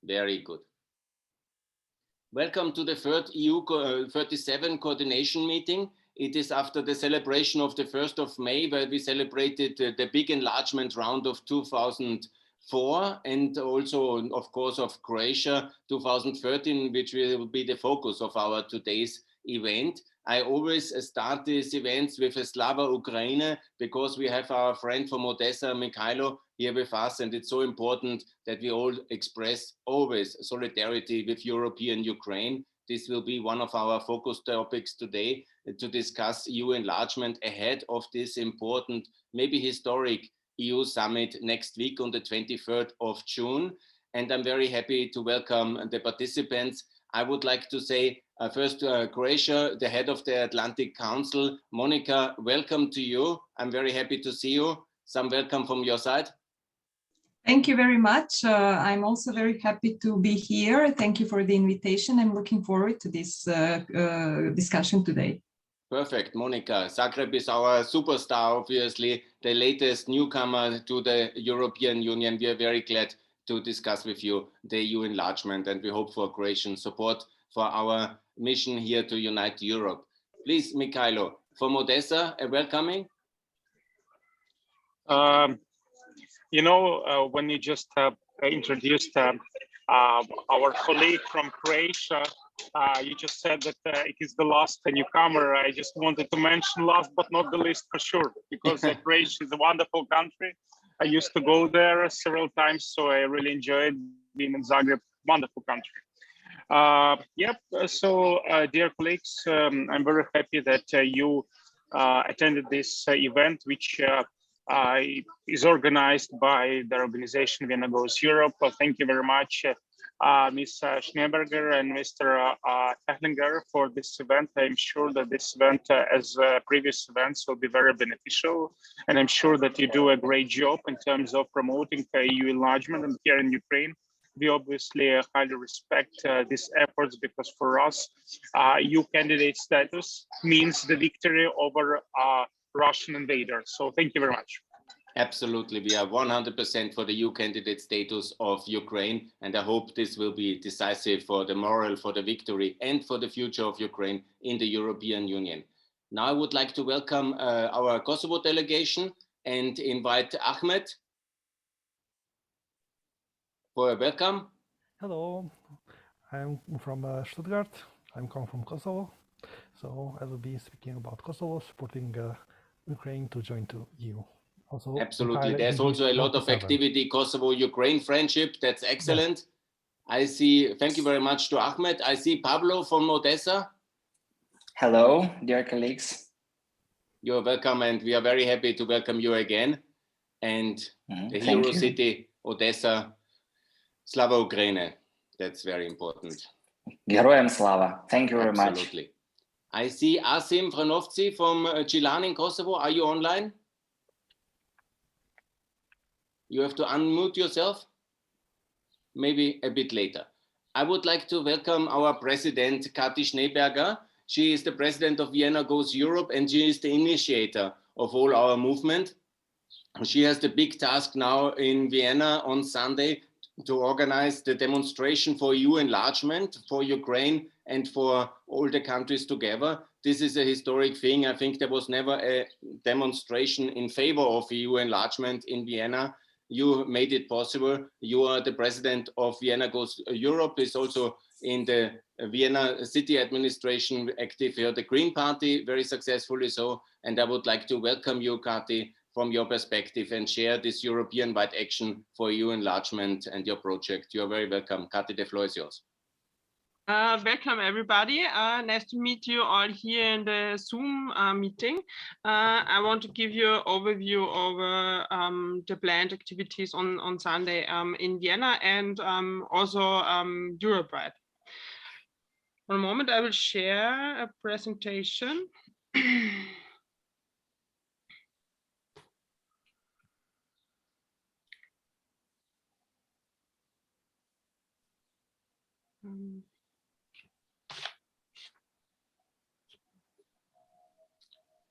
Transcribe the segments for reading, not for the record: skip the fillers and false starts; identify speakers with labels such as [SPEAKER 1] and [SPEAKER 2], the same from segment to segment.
[SPEAKER 1] Very good. Welcome to the third EU 37 coordination meeting. It is after the celebration of the 1st of May, where we celebrated the big enlargement round of 2004, and also, of course, of Croatia 2013, which will be the focus of our today's event. I always start these events with a Slava Ukraine, because we have our friend from Odessa, Mikhailo, here with us, and it's so important that we all express always solidarity with European Ukraine. This will be one of our focus topics today, to discuss EU enlargement ahead of this important, maybe historic EU summit next week on the 23rd of June. And I'm very happy to welcome the participants. I would like to say first, Croatia, the head of the Atlantic Council. Monica, welcome to you. I'm very happy to see you. Some welcome from your side.
[SPEAKER 2] Thank you very much. I'm also very happy to be here. Thank you for the invitation. I'm looking forward to this discussion today.
[SPEAKER 1] Perfect, Monica. Zagreb is our superstar, obviously, the latest newcomer to the European Union. We are very glad to discuss with you the EU enlargement, and we hope for Croatian support for our mission here to unite Europe. Please, Mikhailo, from Odessa, a welcoming.
[SPEAKER 3] When you just introduced our colleague from Croatia, you just said that it is the last newcomer. I just wanted to mention last but not the least for sure, because Croatia is a wonderful country. I used to go there several times, so I really enjoyed being in Zagreb. Wonderful country. Dear colleagues, I'm very happy that you attended this event, which is organized by the organization Vienna Goes Europe. Thank you very much, Ms. Schneeberger and Mr. Techlinger, for this event. I'm sure that this event, as previous events, will be very beneficial. And I'm sure that you do a great job in terms of promoting EU enlargement. And here in Ukraine, we obviously highly respect these efforts, because for us, EU candidate status means the victory over Russian invaders. So thank you very much.
[SPEAKER 1] Absolutely, we are 100% for the EU candidate status of Ukraine, and I hope this will be decisive for the moral, for the victory, and for the future of Ukraine in the European Union. Now I would like to welcome our Kosovo delegation and invite Ahmed for a welcome.
[SPEAKER 4] Hello, I'm from Stuttgart. I'm come from Kosovo, so I will be speaking about Kosovo, supporting Ukraine to join to EU. Also,
[SPEAKER 1] absolutely, there's also a lot of activity, Kosovo-Ukraine friendship. That's excellent. Yes. I see, thank you very much to Ahmed. I see Pablo from Odessa.
[SPEAKER 5] Hello, dear colleagues.
[SPEAKER 1] You're welcome, and we are very happy to welcome you again. And the hero city, Odessa, Slava Ukraine. That's very important.
[SPEAKER 5] Gerojem Slava. Thank you very much.
[SPEAKER 1] Absolutely. I see Asim Franovci from Chilan in Kosovo. Are you online? You have to unmute yourself. Maybe a bit later. I would like to welcome our president, Kati Schneeberger. She is the president of Vienna Goes Europe, and she is the initiator of all our movement. She has the big task now in Vienna on Sunday to organize the demonstration for EU enlargement for Ukraine and for all the countries together. This is a historic thing. I think there was never a demonstration in favor of EU enlargement in Vienna. You made it possible. You are the president of Vienna Goes Europe, is also in the Vienna city administration active here, the Green Party, very successfully so. And I would like to welcome you, Kati, from your perspective, and share this European-wide action for EU enlargement and your project. You are very welcome. Kati, the floor is yours.
[SPEAKER 6] Welcome, everybody. Nice to meet you all here in the Zoom meeting. I want to give you an overview of the planned activities on Sunday in Vienna and also Europe-wide. For a moment, I will share a presentation.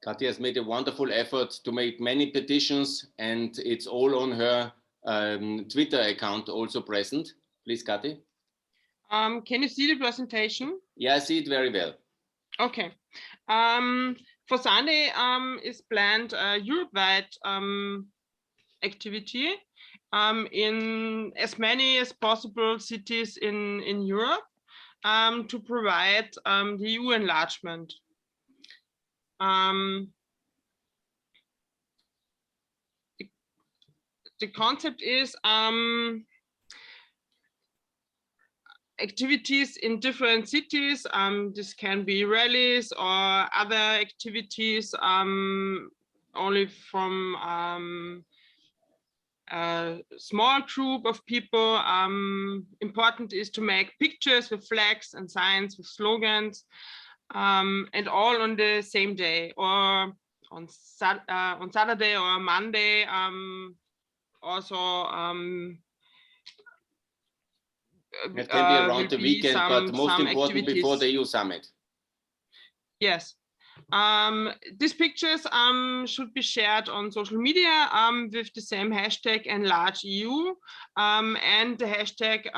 [SPEAKER 1] Kati has made a wonderful effort to make many petitions, and it's all on her Twitter account also present. Please, Kati.
[SPEAKER 6] Can you see the presentation?
[SPEAKER 1] Yeah, I see it very well.
[SPEAKER 6] Okay. For Sunday is planned a Europe-wide activity in as many as possible cities in Europe to provide the EU enlargement. The concept is activities in different cities. This can be rallies or other activities only from a small group of people. Important is to make pictures with flags and signs with slogans, and all on the same day, or on Saturday or Monday. Also,
[SPEAKER 1] it can be around the weekend, but most important before the EU summit.
[SPEAKER 6] Yes. These pictures should be shared on social media with the same hashtag #enlargeEU and the hashtag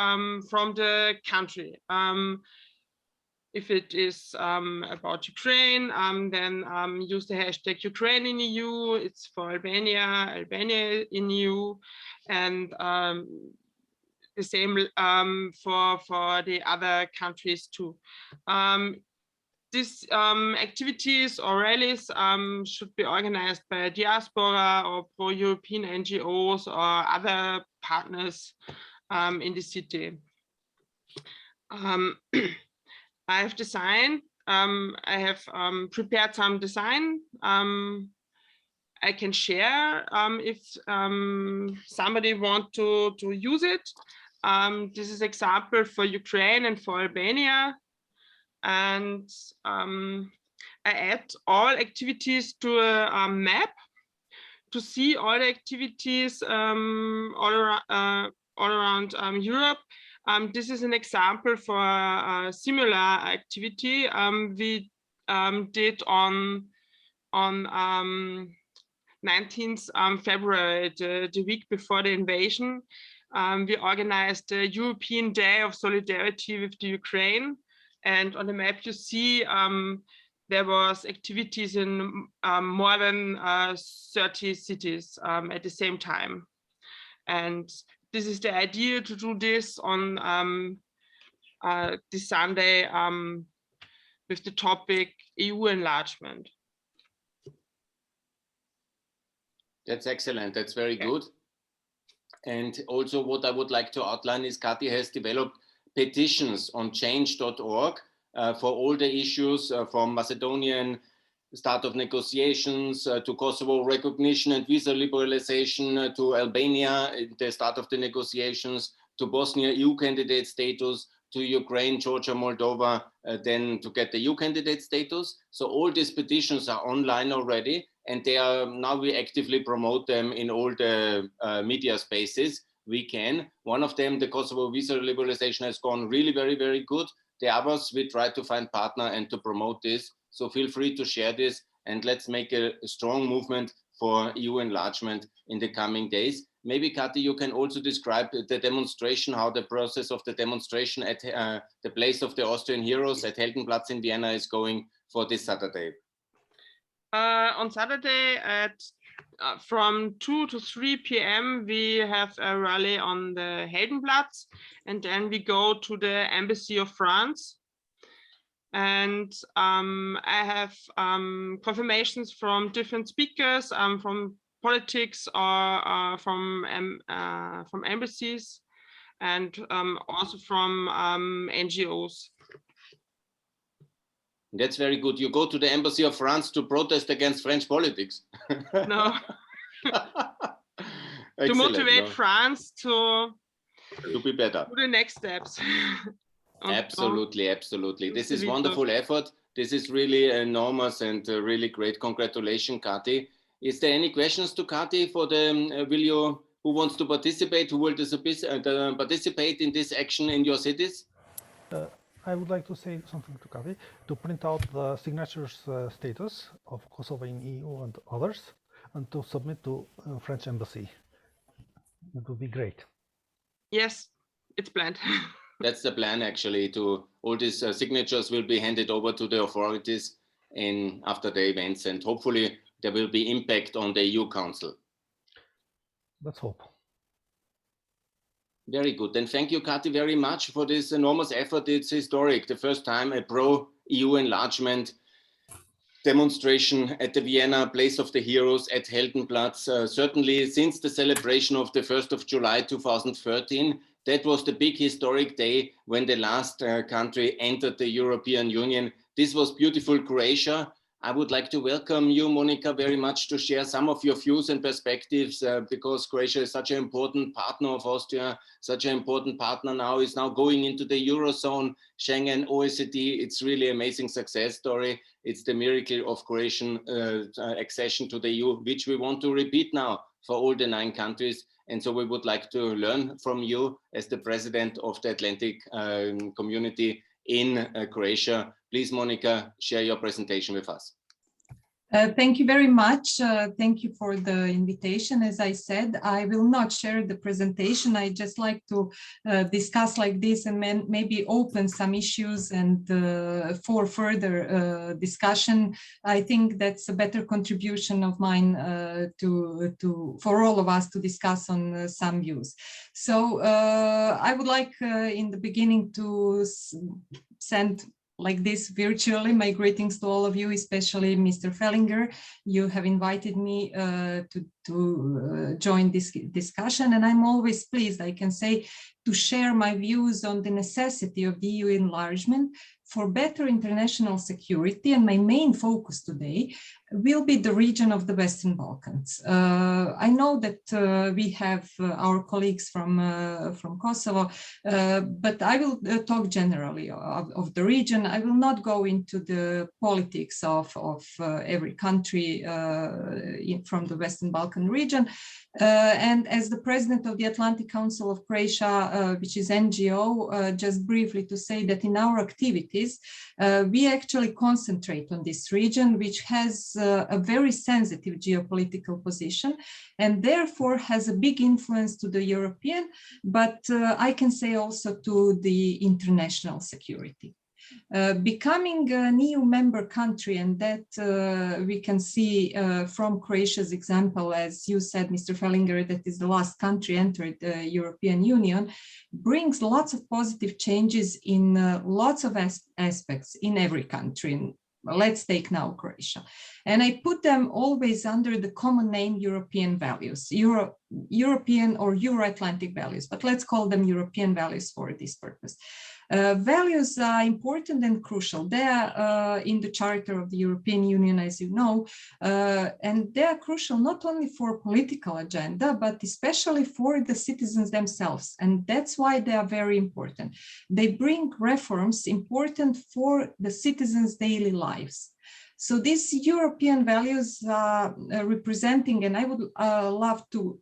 [SPEAKER 6] from the country. If it is about Ukraine, then use the hashtag Ukraine in EU. It's for Albania, Albania in EU, and the same for the other countries too. These activities or rallies should be organized by diaspora or pro-European NGOs or other partners in the city. I have designed, I have prepared some design I can share if somebody wants to use it. This is example for Ukraine and for Albania. And I add all activities to a map to see all the activities all around Europe. This is an example for a similar activity we did on 19th February, the week before the invasion. We organized the European Day of Solidarity with the Ukraine. And on the map you see there was activities in more than 30 cities at the same time. And this is the idea to do this on this Sunday with the topic EU enlargement.
[SPEAKER 1] That's excellent. That's very good. And also what I would like to outline is Kati has developed petitions on change.org for all the issues from Macedonian start of negotiations to Kosovo recognition and visa liberalization to Albania, the start of the negotiations, to Bosnia EU candidate status, to Ukraine, Georgia, Moldova, then to get the EU candidate status. So all these petitions are online already, and they are now we actively promote them in all the media spaces we can. One of them, the Kosovo visa liberalization, has gone really very, very good. The others, we try to find partner and to promote this. So feel free to share this, and let's make a strong movement for EU enlargement in the coming days. Maybe, Kati, you can also describe the demonstration, how the process of the demonstration at the place of the Austrian heroes at Heldenplatz in Vienna is going for this Saturday.
[SPEAKER 6] On Saturday at from 2 to 3 p.m. we have a rally on the Heldenplatz, and then we go to the Embassy of France. And I have confirmations from different speakers, from politics or from embassies, and also from NGOs.
[SPEAKER 1] That's very good. You go to the Embassy of France to protest against French politics.
[SPEAKER 6] No. To motivate France to
[SPEAKER 1] be better.
[SPEAKER 6] Do the next steps.
[SPEAKER 1] Absolutely, absolutely. This is wonderful effort. This is really enormous and really great. Congratulations, Kati. Is there any questions to Kati for the who wants to participate, who will participate in this action in your cities?
[SPEAKER 4] I would like to say something to Kati, to print out the signatures status of Kosovo in EU and others, and to submit to French embassy. It would be great.
[SPEAKER 6] Yes, it's planned.
[SPEAKER 1] That's the plan, actually. To all these signatures will be handed over to the authorities after the events, and hopefully there will be impact on the EU Council.
[SPEAKER 4] Let's hope.
[SPEAKER 1] Very good. And thank you, Kati, very much for this enormous effort. It's historic. The first time a pro-EU enlargement demonstration at the Vienna Place of the Heroes at Heldenplatz. Certainly since the celebration of the 1st of July 2013, that was the big historic day when the last country entered the European Union. This was beautiful Croatia. I would like to welcome you, Monica, very much to share some of your views and perspectives because Croatia is such an important partner of Austria, such an important partner now, is now going into the Eurozone, Schengen, OECD. It's really an amazing success story. It's the miracle of Croatian accession to the EU, which we want to repeat now for all the 9 countries. And so we would like to learn from you as the president of the Atlantic community in Croatia. Please, Monica, share your presentation with us.
[SPEAKER 2] Thank you very much. Thank you for the invitation. As I said, I will not share the presentation. I just like to discuss like this and maybe open some issues and for further discussion. I think that's a better contribution of mine for all of us to discuss on some views. So I would like in the beginning to send like this virtually my greetings to all of you, especially Mr. Fellinger. You have invited me to join this discussion, and I'm always pleased, I can say, to share my views on the necessity of the EU enlargement for better international security. And my main focus today will be the region of the Western Balkans. I know that we have our colleagues from Kosovo, but I will talk generally of the region. I will not go into the politics of every country from the Western Balkan region. And as the president of the Atlantic Council of Croatia, which is NGO, just briefly to say that in our activities, we actually concentrate on this region, which has a very sensitive geopolitical position and therefore has a big influence to the European, but I can say also to the international security. Becoming an EU member country, and that we can see from Croatia's example, as you said, Mr. Fellinger, that is the last country entered the European Union, brings lots of positive changes in lots of aspects in every country. Let's take now Croatia. And I put them always under the common name European values, European or Euro-Atlantic values, but let's call them European values for this purpose. Values are important and crucial. They are in the Charter of the European Union, as you know, and they are crucial not only for political agenda, but especially for the citizens themselves. And that's why they are very important. They bring reforms important for the citizens' daily lives. So these European values are representing, and I would love to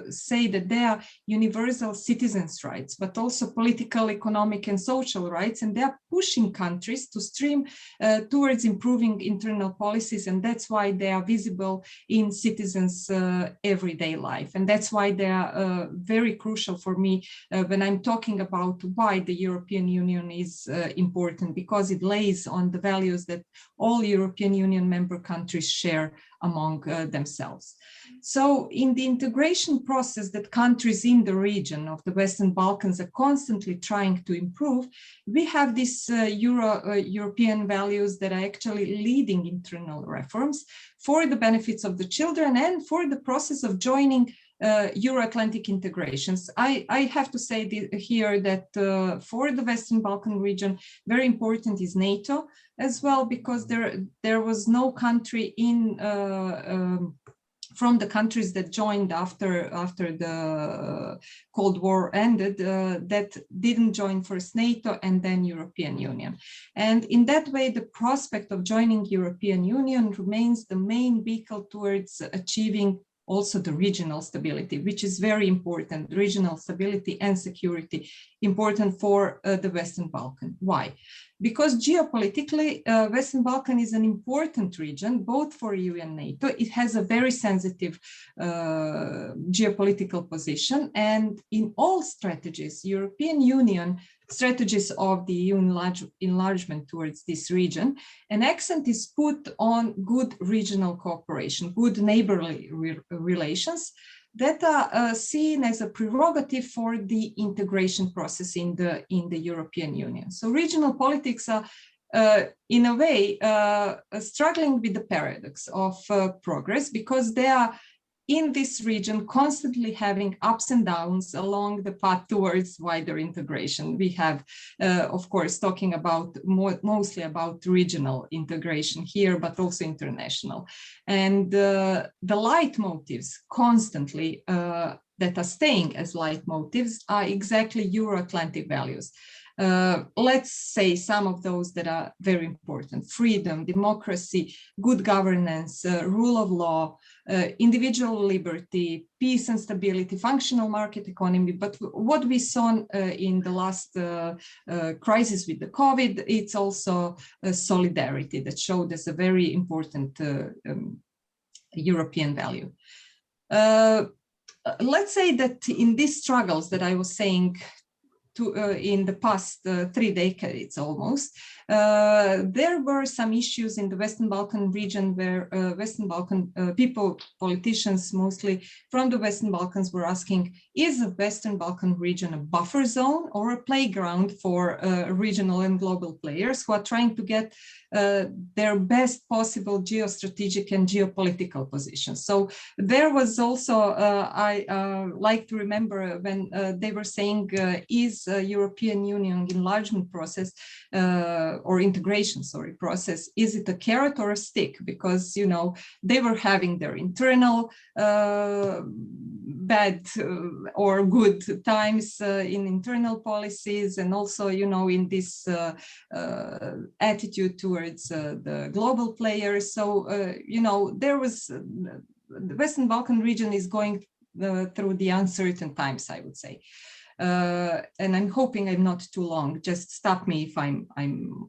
[SPEAKER 2] say that they are universal citizens' rights, but also political, economic, and social rights, and they are pushing countries to stream towards improving internal policies, and that's why they are visible in citizens' everyday life. And that's why they are very crucial for me when I'm talking about why the European Union is important, because it lays on the values that all European Union member countries share among themselves. So in the integration process that countries in the region of the Western Balkans are constantly trying to improve, we have these European values that are actually leading internal reforms for the benefits of the children and for the process of joining Euro-Atlantic integrations. I have to say here that for the Western Balkan region, very important is NATO as well, because there was no country in from the countries that joined after the Cold War ended that didn't join first NATO and then European Union. And in that way, the prospect of joining European Union remains the main vehicle towards achieving also the regional stability, which is very important, regional stability and security, important for the Western Balkan. Why? because geopolitically, Western Balkan is an important region, both for EU and NATO. It has a very sensitive geopolitical position, and in all strategies, European Union strategies of the EU enlargement towards this region, an accent is put on good regional cooperation, good neighborly relations that are seen as a prerogative for the integration process in the European Union. So regional politics are in a way struggling with the paradox of progress, because they are in this region constantly having ups and downs along the path towards wider integration. We have, of course, talking about mostly about regional integration here, but also international. And the leitmotifs constantly that are staying as leitmotifs are exactly Euro-Atlantic values. Let's say some of those that are very important: freedom, democracy, good governance, rule of law, individual liberty, peace and stability, functional market economy. But what we saw in the last crisis with the COVID, it's also solidarity that showed as a very important European value. Let's say that in these struggles that I was saying, in the past 3 decades almost, there were some issues in the Western Balkan region where Western Balkan people, politicians mostly from the Western Balkans, were asking, is the Western Balkan region a buffer zone or a playground for regional and global players who are trying to get their best possible geostrategic and geopolitical positions? So there was also, I like to remember when they were saying, is European Union enlargement process or integration, sorry, process, is it a carrot or a stick? Because, you know, they were having their internal bad or good times in internal policies, and also, you know, in this attitude towards the global players. So, you know, there was, the Western Balkan region is going through the uncertain times, I would say. And I'm hoping I'm not too long. Just stop me if I'm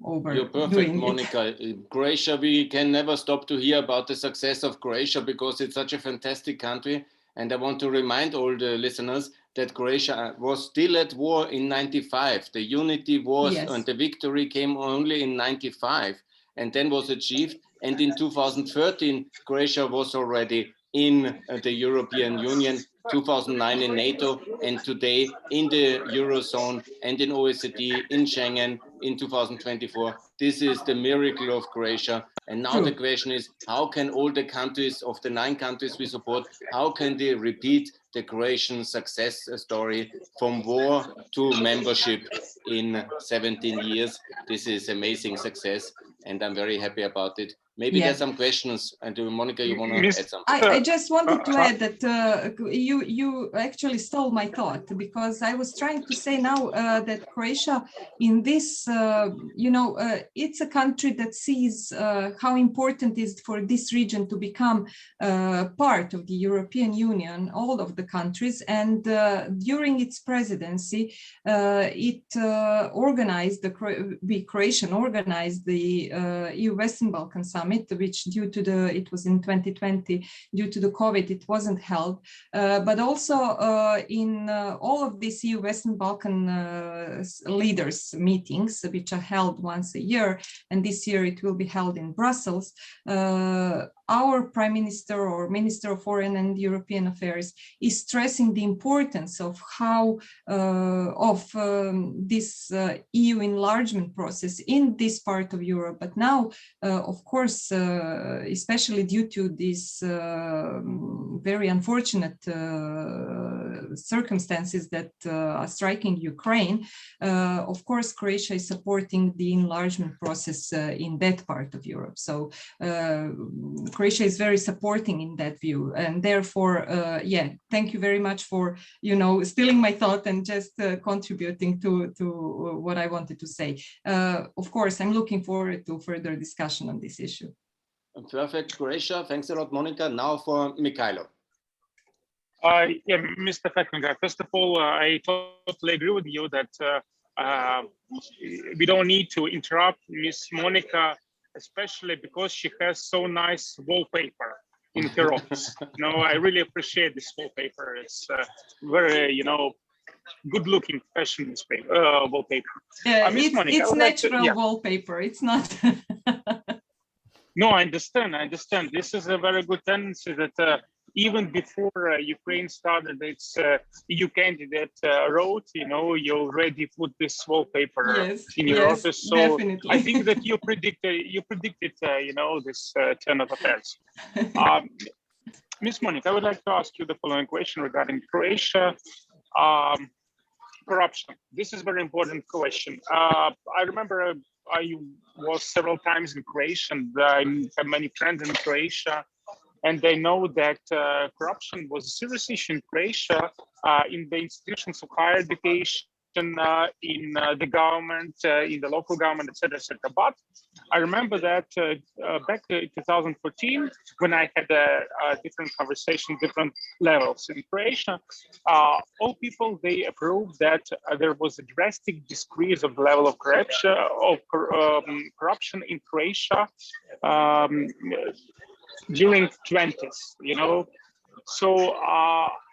[SPEAKER 2] over.
[SPEAKER 1] You're perfect, Monica. Croatia, we can never stop to hear about the success of Croatia because it's such a fantastic country. And I want to remind all the listeners that Croatia was still at war in 95. The unity was, yes, and the victory came only in 95, and then was achieved. And in 2013, Croatia was already in the European Union, 2009 in NATO, and today in the Eurozone and in OECD, in Schengen in 2024. This is the miracle of Croatia. And now the question is, how can all the countries of the 9 countries we support, how can they repeat the Croatian success story from war to membership in 17 years? This is amazing success, and I'm very happy about it. Maybe there's some questions, and Monica, you want to add something?
[SPEAKER 2] I just wanted to add that you actually stole my thought, because I was trying to say now that Croatia in this, you know, it's a country that sees how important it is for this region to become part of the European Union, all of the countries. And during its presidency, it organized, Croatian organized the EU Western Balkan Summit, which it was in 2020, due to the COVID, it wasn't held. But also in all of these EU Western Balkan leaders meetings, which are held once a year, and this year it will be held in Brussels, our Prime Minister or Minister of Foreign and European Affairs is stressing the importance of how this EU enlargement process in this part of Europe. But now, of course, especially due to these very unfortunate circumstances that are striking Ukraine, of course, Croatia is supporting the enlargement process in that part of Europe. So Croatia is very supporting in that view, and therefore, yeah, thank you very much for, you know, stealing my thought and just contributing to what I wanted to say. Of course, I'm looking forward to further discussion on this issue.
[SPEAKER 1] Perfect, Croatia. Thanks a lot, Monica. Now for Mikhailo.
[SPEAKER 3] Yeah, Mr. Falkenberg, first of all, I totally agree with you that we don't need to interrupt Miss Monica, especially because she has so nice wallpaper in her office. I really appreciate this wallpaper. It's very, good-looking fashion wallpaper.
[SPEAKER 2] Yeah,
[SPEAKER 3] Miss Monica,
[SPEAKER 2] it's natural wallpaper. It's not.
[SPEAKER 3] No, I understand. This is a very good tendency that even before Ukraine started its EU candidate road, you already put this wallpaper in your office. So
[SPEAKER 2] definitely.
[SPEAKER 3] I think that you predicted, this turn of affairs. Ms. Monica, I would like to ask you the following question regarding Croatia. Corruption. This is a very important question. I remember I was several times in Croatia, and I have many friends in Croatia, and they know that corruption was a serious issue in Croatia in the institutions of higher education, in the government, in the local government, etc., etc. But I remember that back in 2014, when I had a different conversation, different levels in Croatia, all people, they approved that there was a drastic decrease of the level of corruption in Croatia during 20s, So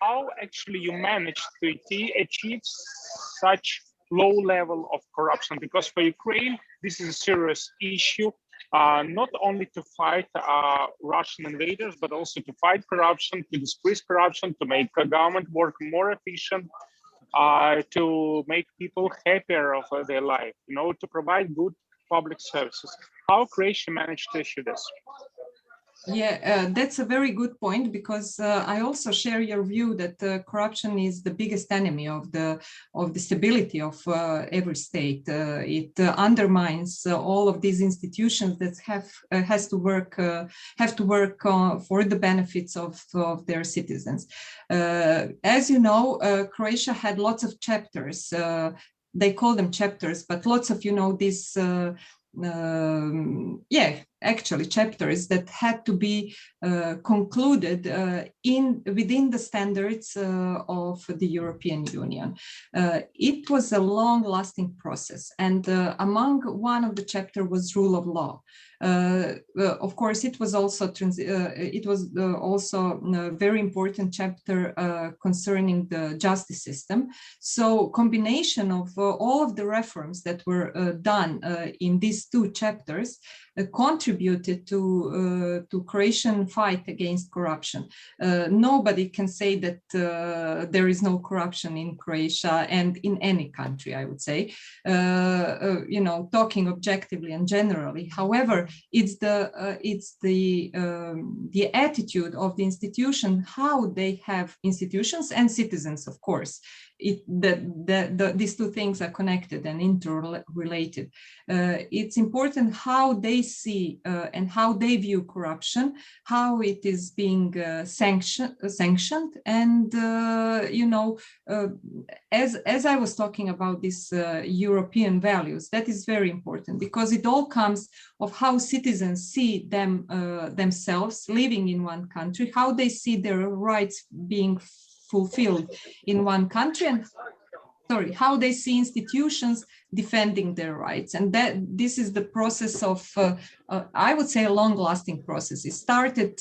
[SPEAKER 3] how actually you managed to achieve such low level of corruption? Because for Ukraine, this is a serious issue, not only to fight Russian invaders, but also to fight corruption, to decrease corruption, to make government work more efficient, to make people happier of their life, to provide good public services. How Croatia managed to achieve this?
[SPEAKER 2] Yeah, that's a very good point, because I also share your view that corruption is the biggest enemy of the stability of every state. It undermines all of these institutions that have to work for the benefits of their citizens. As you know, Croatia had lots of chapters. They call them chapters, but lots of these. Actually chapters that had to be concluded within the standards of the European Union. It was a long-lasting process, and among one of the chapter was rule of law. Of course, it was also a very important chapter concerning the justice system. So combination of all of the reforms that were done in these two chapters contributed to Croatian fight against corruption. Nobody can say that there is no corruption in Croatia and in any country, I would say, talking objectively and generally. However, it's the attitude of the institution, how they have institutions and citizens, of course. These two things are connected and interrelated. It's important how they see and how they view corruption, how it is being sanctioned, and as I was talking about these European values, that is very important, because it all comes of how citizens see themselves living in one country, how they see their rights being fulfilled in one country, and how they see institutions defending their rights. And that this is the process of I would say a long-lasting process. It started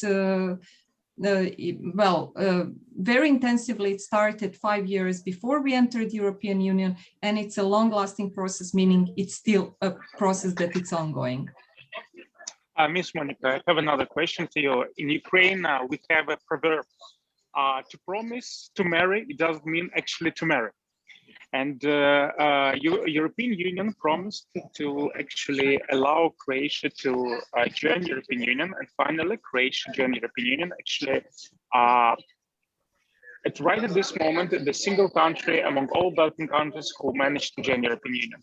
[SPEAKER 2] very intensively. It started 5 years before we entered the European Union, and it's a long-lasting process, meaning it's still a process that it's ongoing.
[SPEAKER 3] Ms. Monica, I have another question to you. In Ukraine, we have a proverb. To promise to marry, it doesn't mean actually to marry. And European Union promised to actually allow Croatia to join European Union, and finally Croatia joined European Union. Actually, right at this moment, the single country among all Balkan countries who managed to join European Union.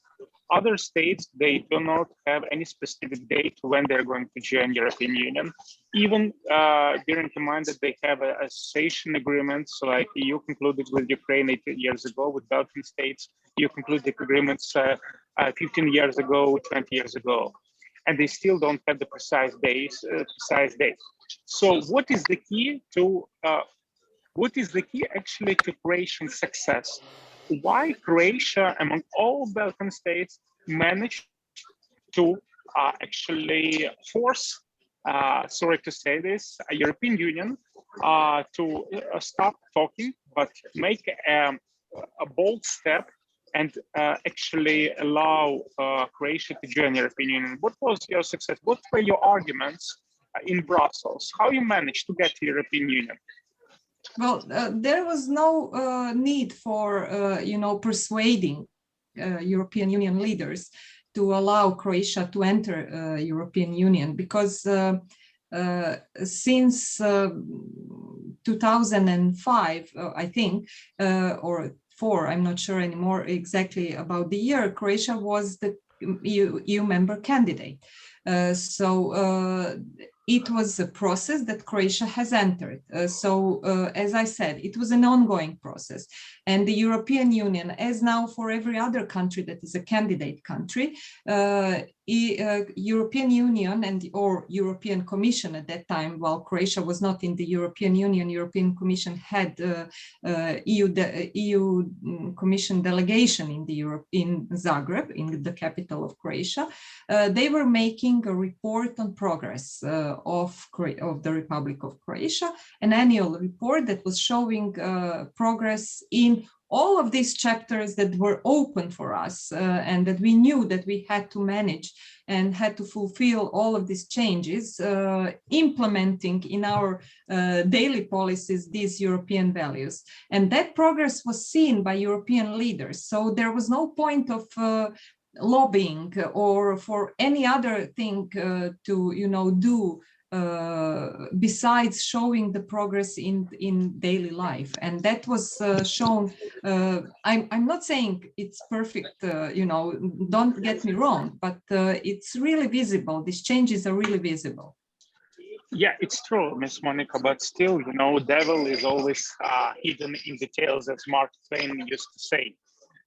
[SPEAKER 3] Other states, they do not have any specific date when they're going to join European Union, even bearing in mind that they have association agreements, like EU concluded with Ukraine 8 years ago, with Balkan states, EU concluded agreements 15 years ago, 20 years ago, and they still don't have the precise date. So what is the key actually to Croatian success? why Croatia, among all Balkan states, managed to actually force, sorry to say this, a European Union to stop talking, but make a bold step and actually allow Croatia to join the European Union. What was your success? What were your arguments in Brussels? How you managed to get to the European Union?
[SPEAKER 2] Well, there was no need for, persuading European Union leaders to allow Croatia to enter European Union, because since 2005, I think, or 4, I'm not sure anymore exactly about the year, Croatia was the EU member candidate. So it was a process that Croatia has entered. As I said, it was an ongoing process. And the European Union, as now for every other country that is a candidate country, European Union or European Commission at that time, while Croatia was not in the European Union, European Commission had EU Commission delegation in Zagreb, in the capital of Croatia. They were making a report on progress of the Republic of Croatia, an annual report that was showing progress in all of these chapters that were open for us and that we knew that we had to manage and had to fulfill all of these changes, implementing in our daily policies these European values. And that progress was seen by European leaders. So there was no point of lobbying or for any other thing to, do besides showing the progress in daily life. And that was shown. I'm not saying it's perfect, don't get me wrong, but it's really visible. These changes are really visible.
[SPEAKER 3] Yeah, it's true, Ms. Monica, but still, devil is always hidden in details, as Mark Twain used to say.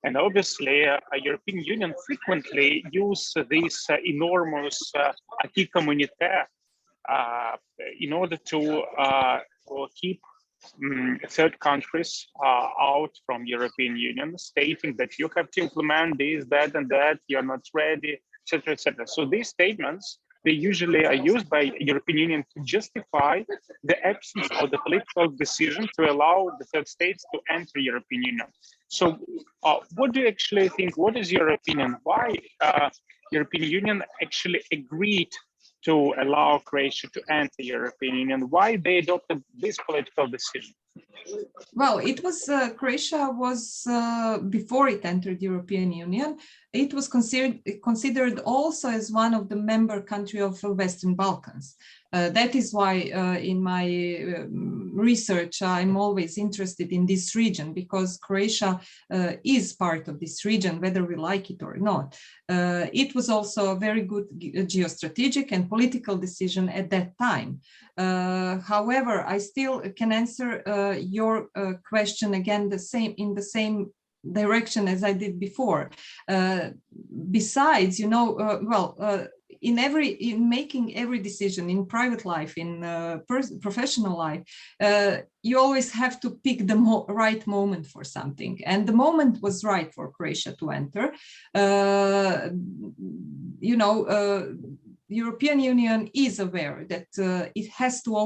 [SPEAKER 3] And obviously, European Union frequently use this enormous acquis communautaire in order to keep third countries out from European Union, stating that you have to implement this, that, and that, you're not ready, etc., etc. So these statements, they usually are used by European Union to justify the absence of the political decision to allow the third states to enter European Union. So what do you actually think? What is your opinion? Why European Union actually agreed to allow Croatia to enter European Union? Why they adopted this political decision?
[SPEAKER 2] Well, it was Croatia was before it entered European Union. It was considered also as one of the member countries of the Western Balkans. That is why in my research, I'm always interested in this region, because Croatia is part of this region, whether we like it or not. It was also a very good geostrategic and political decision at that time. However, I still can answer your question again in the same direction as I did before. Besides, in making every decision in private life, in professional life, you always have to pick the right moment for something. And the moment was right for Croatia to enter. European Union is aware that it has to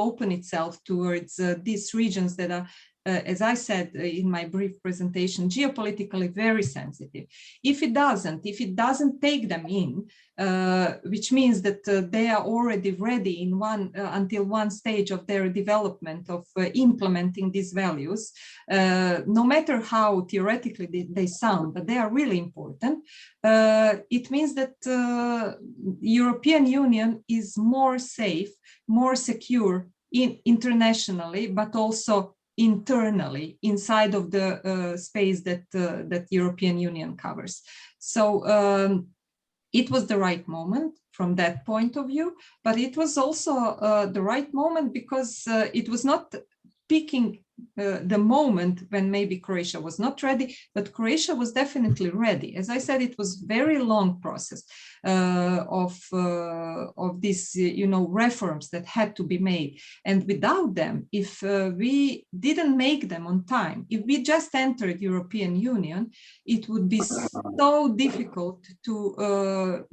[SPEAKER 2] open itself towards these regions that are, as I said in my brief presentation, geopolitically very sensitive. If it doesn't take them in, which means that they are already ready in until one stage of their development of implementing these values, no matter how theoretically they sound, but they are really important. It means that European Union is more safe, more secure internationally, but also internally inside of the space that European Union covers. So it was the right moment from that point of view, but it was also the right moment because it was not picking the moment when maybe Croatia was not ready, but Croatia was definitely ready. As I said, it was very long process of these, reforms that had to be made. And without them, if we didn't make them on time, if we just entered European Union, it would be so difficult to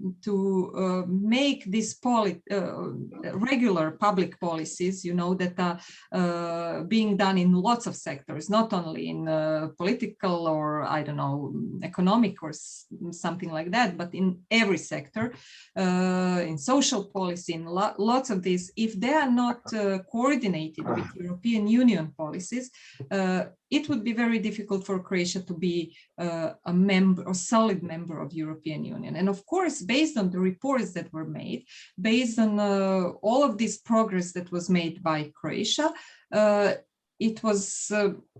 [SPEAKER 2] make these regular public policies, that are being done in lots of sectors, not only in political or, I don't know, economic or something like that, but in every sector, in social policy, in lots of these. If they are not coordinated with European Union policies, it would be very difficult for Croatia to be a member, a solid member of European Union. And of course, based on the reports that were made, based on all of this progress that was made by Croatia, it was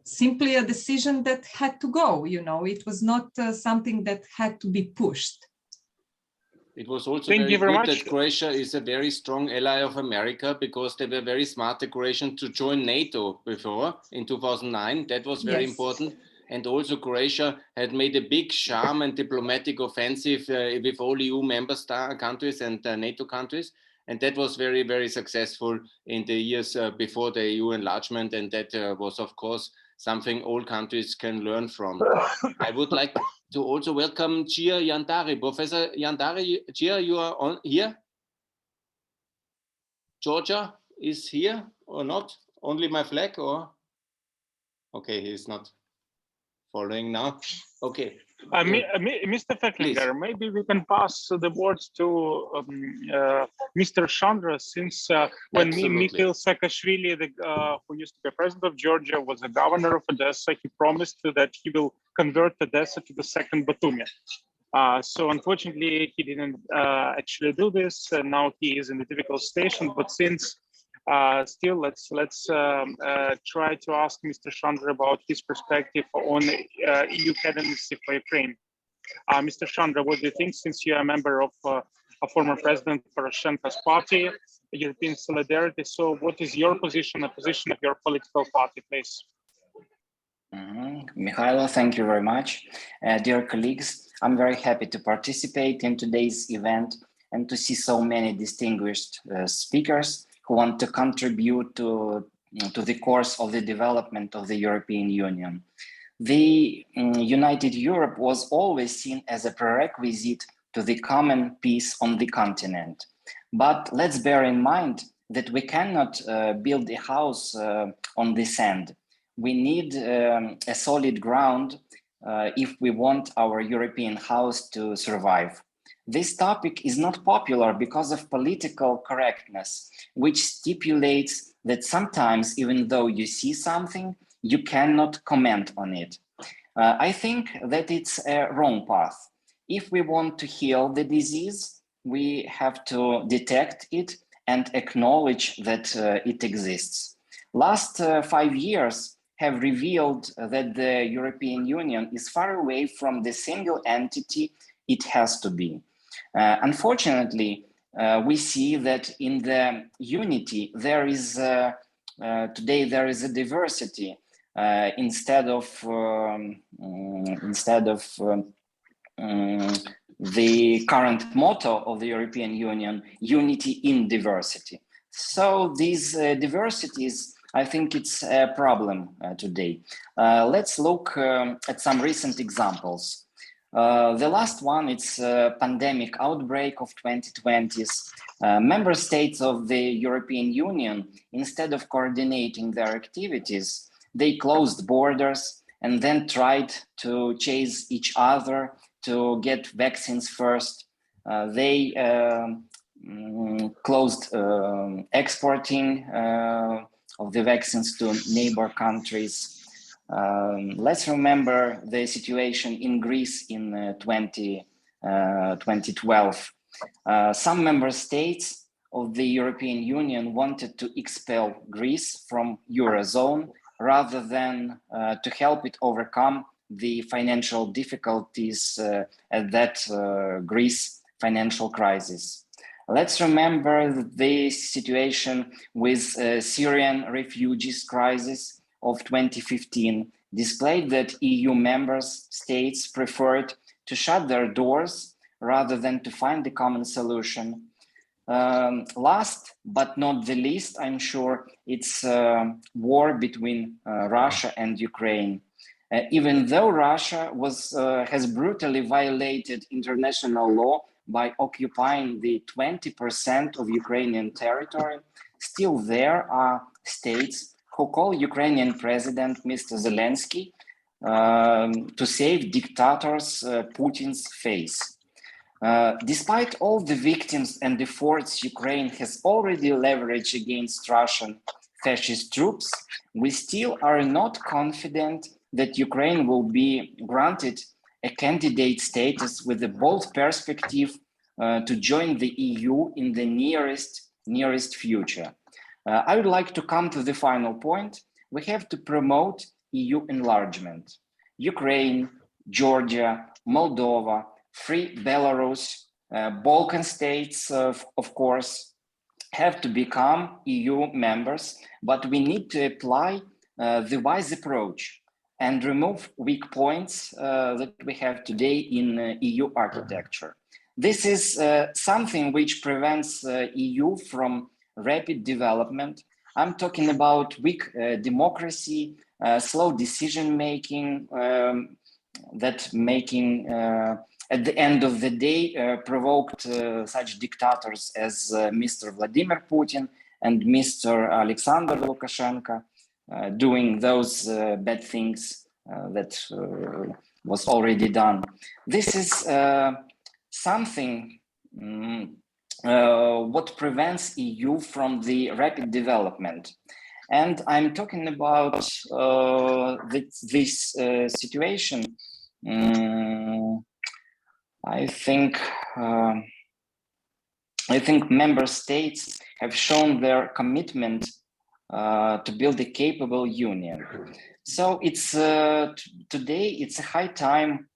[SPEAKER 2] simply a decision that had to go. It was not something that had to be pushed.
[SPEAKER 1] It was also very good that Croatia is a very strong ally of America, because they were very smart, the Croatians, to join Nato before in 2009. That was very important. And also Croatia had made a big charm and diplomatic offensive with all EU member countries and NATO countries. And that was very, very successful in the years before the EU enlargement. And that was, of course, something all countries can learn from. I would like to also welcome Gia Yandari. Professor Yandari, Gia, you are on here? Georgia is here or not? Only my flag, or? Okay, he's not following now. Okay.
[SPEAKER 3] Mr. Fecklinger, maybe we can pass the words to Mr. Chandra, since when Mikhail Saakashvili, who used to be president of Georgia, was the governor of Odessa, he promised that he will convert Odessa to the second Batumi. So unfortunately, he didn't actually do this. Now he is in a difficult station, but since still, let's try to ask Mr. Chandra about his perspective on EU candidacy for Ukraine. Mr. Chandra, what do you think, since you are a member of a former President Poroshenko's party, European Solidarity? So what is your position, the position of your political party, please?
[SPEAKER 5] Mikhailo, thank you very much. Dear colleagues, I'm very happy to participate in today's event and to see so many distinguished speakers who want to contribute to the course of the development of the European Union. The United Europe was always seen as a prerequisite to the common peace on the continent. But let's bear in mind that we cannot build a house on the sand. We need a solid ground if we want our European house to survive. This topic is not popular because of political correctness, which stipulates that sometimes, even though you see something, you cannot comment on it. I think that it's a wrong path. If we want to heal the disease, we have to detect it and acknowledge that it exists. Last 5 years have revealed that the European Union is far away from the single entity it has to be. Unfortunately, we see that in the unity there is today there is a diversity instead of the current motto of the European Union, unity in diversity. So these diversities, I think it's a problem today. Let's look at some recent examples. The last one, it's a pandemic outbreak of 2020s. Member states of the European Union, instead of coordinating their activities, they closed borders and then tried to chase each other to get vaccines first. They closed exporting of the vaccines to neighbor countries. Let's remember the situation in Greece in 2012. Some member states of the European Union wanted to expel Greece from Eurozone rather than to help it overcome the financial difficulties at that Greece financial crisis. Let's remember the situation with Syrian refugees crisis of 2015 displayed that EU member states preferred to shut their doors rather than to find a common solution. Last but not the least, I'm sure, it's war between Russia and Ukraine. Even though Russia has brutally violated international law by occupying the 20% of Ukrainian territory, still there are states who call Ukrainian President Mr. Zelensky to save dictator's Putin's face. Despite all the victims and efforts Ukraine has already leveraged against Russian fascist troops, we still are not confident that Ukraine will be granted a candidate status with a bold perspective to join the EU in the nearest future. I would like to come to the final point. We have to promote EU enlargement. Ukraine, Georgia, Moldova, Free Belarus, Balkan states, of course, have to become EU members, but we need to apply the wise approach and remove weak points that we have today in EU architecture. This is something which prevents EU from rapid development. I'm talking about weak democracy, slow decision-making, that making at the end of the day provoked such dictators as Mr. Vladimir Putin and Mr. Alexander Lukashenko doing those bad things that was already done. This is something what prevents EU from the rapid development. And I'm talking about this situation. I think member states have shown their commitment to build a capable union. So it's today it's a high time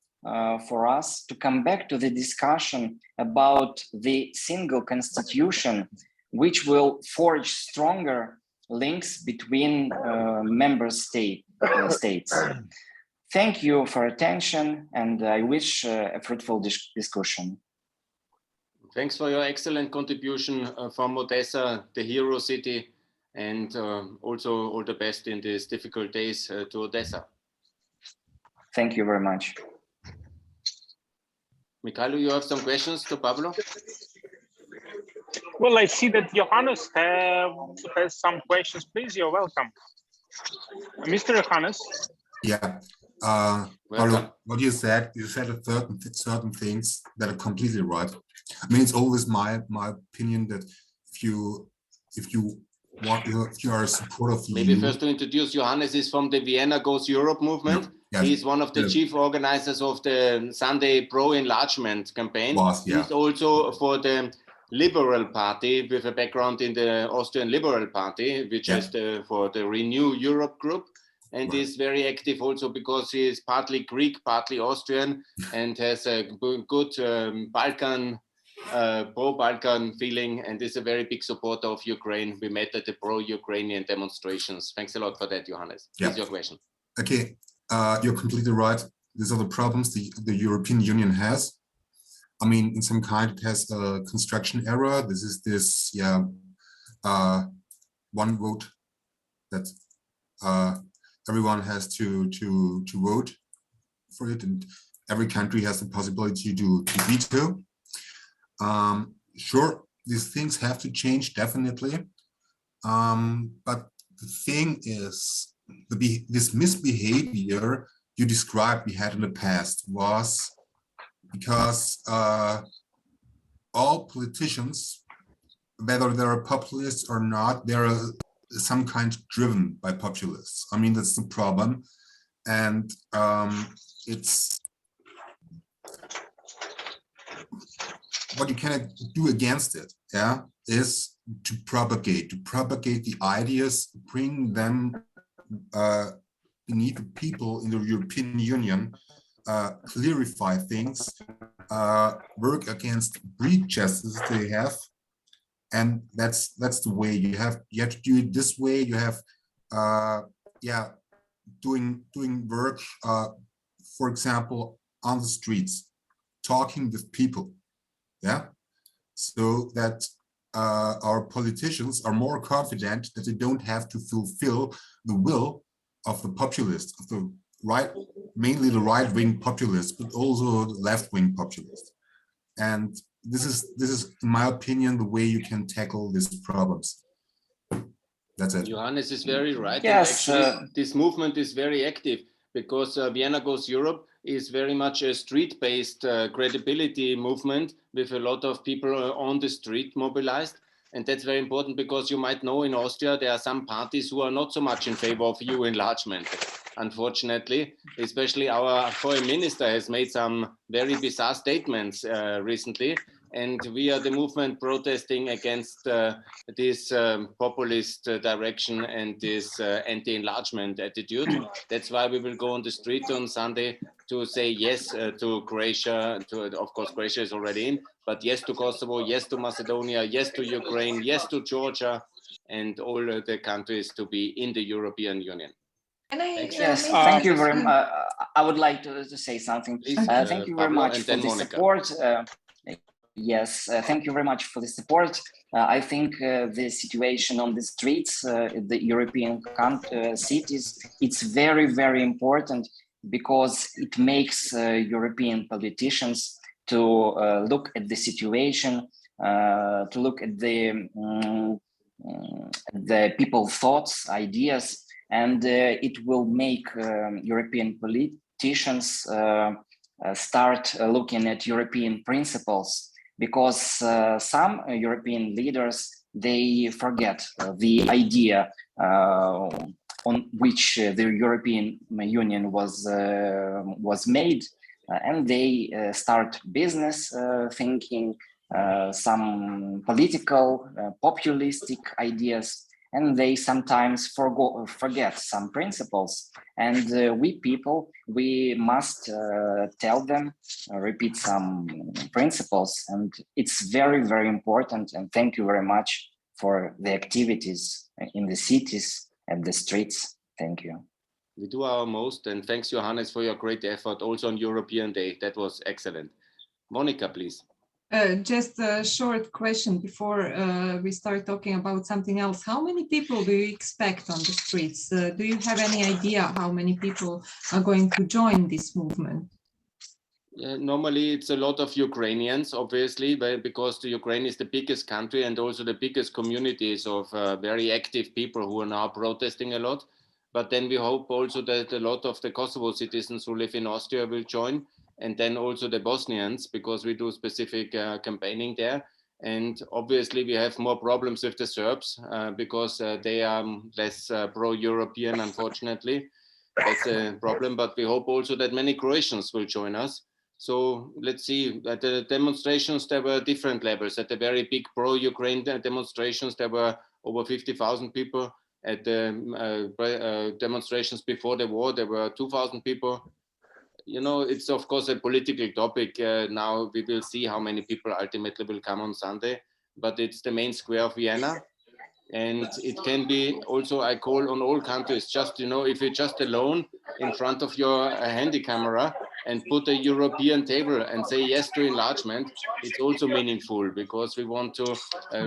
[SPEAKER 5] for us to come back to the discussion about the single constitution, which will forge stronger links between member states. Thank you for attention, and I wish a fruitful discussion.
[SPEAKER 1] Thanks for your excellent contribution from Odessa, the hero city, and also all the best in these difficult days to Odessa.
[SPEAKER 5] Thank you very much.
[SPEAKER 1] Mikhailo, you have some questions to Pablo?
[SPEAKER 3] Well, I see that Johannes has some questions. Please, you're welcome. Mr. Johannes.
[SPEAKER 7] Yeah. Pablo, what you said certain things that are completely right. I mean, it's always my opinion that if you are a supporter of
[SPEAKER 1] maybe
[SPEAKER 7] EU,
[SPEAKER 1] first to introduce Johannes is from the Vienna Goes Europe movement. Yeah. Yes. He's one of the chief organizers of the Sunday pro-enlargement campaign. He's also for the Liberal Party with a background in the Austrian Liberal Party, which is for the Renew Europe group. And is very active also because he is partly Greek, partly Austrian, and has a good Balkan, pro-Balkan feeling, and is a very big supporter of Ukraine. We met at the pro-Ukrainian demonstrations. Thanks a lot for that, Johannes. Here's your question.
[SPEAKER 7] Okay, you're completely right. These are the problems the European Union has. I mean, in some kind, it has a construction error. This is this, one vote that everyone has to vote for it, and every country has the possibility to veto. Sure, these things have to change, definitely. But the thing is, this misbehavior you described we had in the past was because all politicians, whether they're populists or not, they're some kind driven by populists. I mean, that's the problem. And it's what you cannot do against it, is to propagate the ideas, bring them beneath the people in the European Union, clarify things, work against breaches they have. And that's the way you have to do it this way. You have doing work, for example, on the streets, talking with people, yeah, so that our politicians are more confident that they don't have to fulfill the will of the populists, of the right, mainly the right-wing populists, but also the left-wing populists. And this is, in my opinion, the way you can tackle these problems. That's it.
[SPEAKER 1] Johannes is very right.
[SPEAKER 5] Yes,
[SPEAKER 1] And actually, this movement is very active because Vienna Goes Europe is very much a street-based credibility movement with a lot of people on the street mobilized. And that's very important because you might know in Austria, there are some parties who are not so much in favor of EU enlargement. Unfortunately, especially our foreign minister has made some very bizarre statements recently. And we are the movement protesting against this populist direction and this anti-enlargement attitude. That's why we will go on the street on Sunday to say yes to Croatia. Of course, Croatia is already in, but yes to Kosovo, yes to Macedonia, yes to Ukraine, yes to Georgia, and all the countries to be in the European Union.
[SPEAKER 5] Yes, thank you very much. I would like to say something.
[SPEAKER 1] Please,
[SPEAKER 5] thank you very much for the support. Yes, thank you very much for the support. I think the situation on the streets, the European cities, it's very, very important because it makes European politicians to look at the situation, to look at the people's thoughts, ideas, and it will make European politicians start looking at European principles, because some European leaders, they forget the idea on which the European Union was made, and they start business thinking, some political, populistic ideas, and they sometimes forget some principles. And we people, we must tell them, repeat some principles, and it's very, very important. And thank you very much for the activities in the cities and the streets. Thank you.
[SPEAKER 1] We do our most, and thanks, Johannes, for your great effort also on European Day. That was excellent. Monica, please.
[SPEAKER 2] Just a short question before we start talking about something else. How many people do you expect on the streets? Do you have any idea how many people are going to join this movement?
[SPEAKER 1] Normally, it's a lot of Ukrainians, obviously, because the Ukraine is the biggest country and also the biggest communities of very active people who are now protesting a lot. But then we hope also that a lot of the Kosovo citizens who live in Austria will join, and then also the Bosnians, because we do specific campaigning there. And obviously we have more problems with the Serbs because they are less pro-European, unfortunately. That's a problem, but we hope also that many Croatians will join us. So let's see. At the demonstrations, there were different levels. At the very big pro-Ukraine demonstrations, there were over 50,000 people. At the demonstrations before the war, there were 2,000 people. You know, it's of course a political topic. Now we will see how many people ultimately will come on Sunday, but it's the main square of Vienna. And it can be also, I call on all countries, just, you know, if you're just alone in front of your handy camera and put a European table and say yes to enlargement, it's also meaningful, because we want to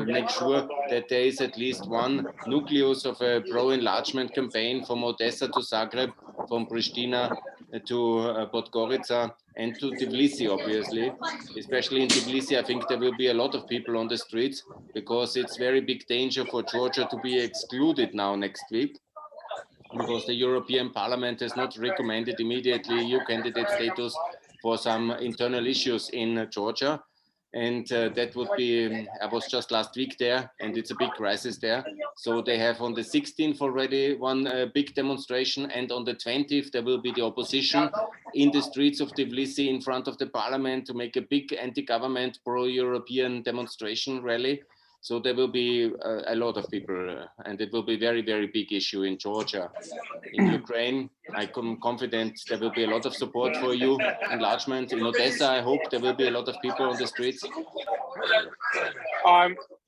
[SPEAKER 1] make sure that there is at least one nucleus of a pro-enlargement campaign from Odessa to Zagreb, from Pristina to Podgorica and to Tbilisi, obviously. Especially in Tbilisi, I think there will be a lot of people on the streets, because it's very big danger for Georgia to be excluded now next week, because the European Parliament has not recommended immediately EU candidate status for some internal issues in Georgia. And that would be, I was just last week there, and it's a big crisis there. So they have on the 16th already one big demonstration, and on the 20th there will be the opposition in the streets of Tbilisi in front of the parliament to make a big anti-government pro-European demonstration rally. So there will be a lot of people, and it will be very, very big issue in Georgia. In Ukraine, I'm confident there will be a lot of support for EU enlargement. In Odessa, I hope there will be a lot of people on the streets.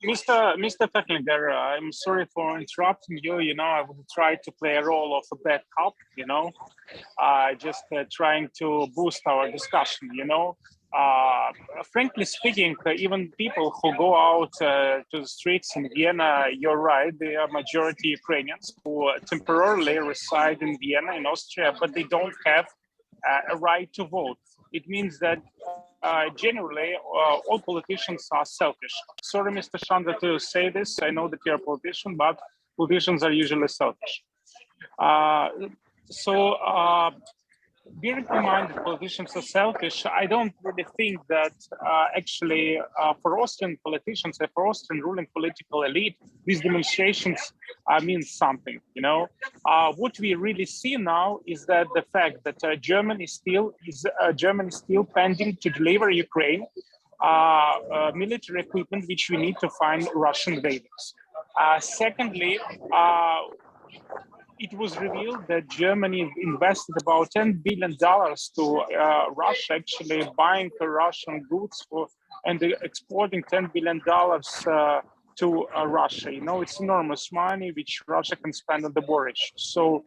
[SPEAKER 3] Mr. Fecklinger, I'm sorry for interrupting you. You know, I would try to play a role of a bad cop. You know, just trying to boost our discussion. You know, frankly speaking, even people who go out to the streets in Vienna, you're right, they are majority Ukrainians who temporarily reside in Vienna, in Austria, but they don't have a right to vote. It means that generally all politicians are selfish. Sorry, Mr. Chandra, to say this. I know that you're a politician, but politicians are usually selfish. Bearing in mind that politicians are selfish, I don't really think that actually for Austrian politicians and for Austrian ruling political elite, these demonstrations mean something. You know, what we really see now is that the fact that Germany still pending to deliver Ukraine military equipment, which we need to find Russian invaders. Secondly, it was revealed that Germany invested about $10 billion to Russia, actually buying Russian goods and exporting $10 billion to Russia. You know, it's enormous money which Russia can spend on the war issue. So,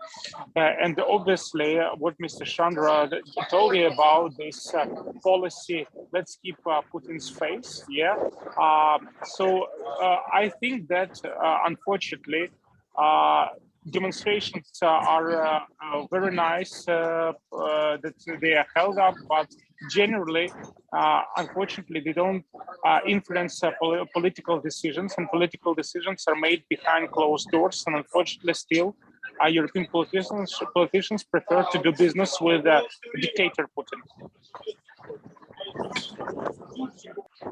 [SPEAKER 3] and obviously, what Mr. Chandra told you about this policy, let's keep Putin's face. Yeah. I think that unfortunately, demonstrations are very nice that they are held up, but generally, unfortunately, they don't influence political decisions, and political decisions are made behind closed doors. And unfortunately, still, European politicians prefer to do business with dictator Putin.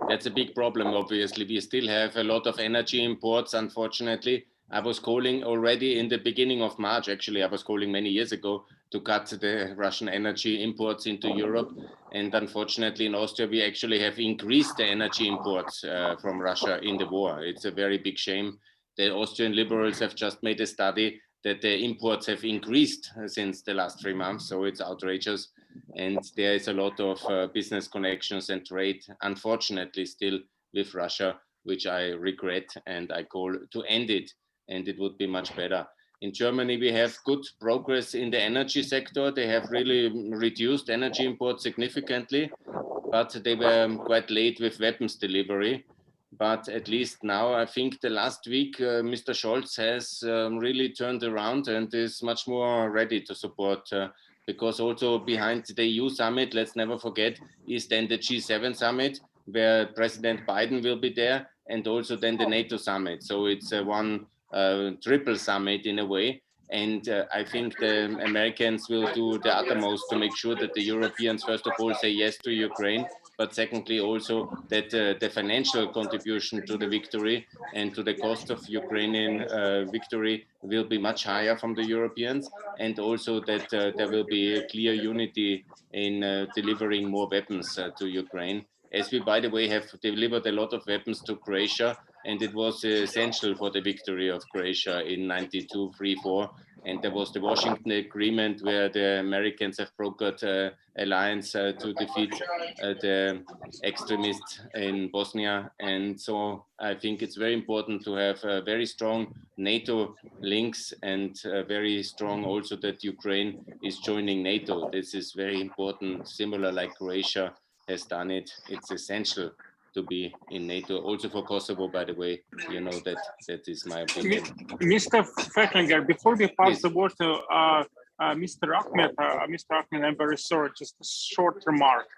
[SPEAKER 1] That's a big problem, obviously. We still have a lot of energy imports, unfortunately. I was calling already in the beginning of March, actually, I was calling many years ago to cut the Russian energy imports into Europe. And unfortunately, in Austria, we actually have increased the energy imports from Russia in the war. It's a very big shame. The Austrian liberals have just made a study that the imports have increased since the last 3 months. So it's outrageous. And there is a lot of business connections and trade, unfortunately, still with Russia, which I regret, and I call to end it. And it would be much better. In Germany, we have good progress in the energy sector. They have really reduced energy imports significantly, but they were quite late with weapons delivery. But at least now, I think the last week, Mr. Scholz has really turned around and is much more ready to support, because also behind the EU summit, let's never forget, is then the G7 summit, where President Biden will be there, and also then the NATO summit. So it's one triple summit in a way. And I think the Americans will do the uttermost to make sure that the Europeans, first of all, say yes to Ukraine, but secondly, also that the financial contribution to the victory and to the cost of Ukrainian victory will be much higher from the Europeans, and also that there will be a clear unity in delivering more weapons to Ukraine. As we, by the way, have delivered a lot of weapons to Croatia, and it was essential for the victory of Croatia in 92, 3, 4. And there was the Washington Agreement, where the Americans have brokered alliance to defeat the extremists in Bosnia. And so I think it's very important to have very strong NATO links, and very strong also that Ukraine is joining NATO. This is very important, similar like Croatia has done it. It's essential to be in NATO, also for Kosovo, by the way. You know that is my opinion.
[SPEAKER 3] Mr. Fecklinger, before we pass the word to Mr. Ahmed, I'm very sorry, just a short remark.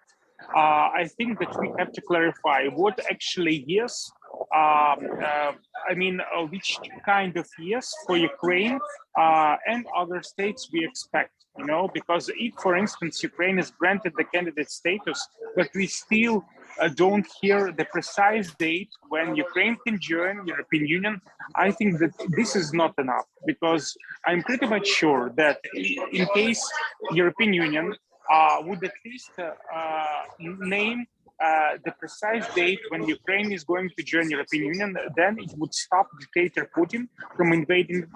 [SPEAKER 3] I think that we have to clarify what actually yes, which kind of yes for Ukraine and other states we expect. You know, because if, for instance, Ukraine is granted the candidate status, but we still don't hear the precise date when Ukraine can join European Union, I think that this is not enough, because I'm pretty much sure that in case European Union would at least name the precise date when Ukraine is going to join European Union, then it would stop dictator Putin from invading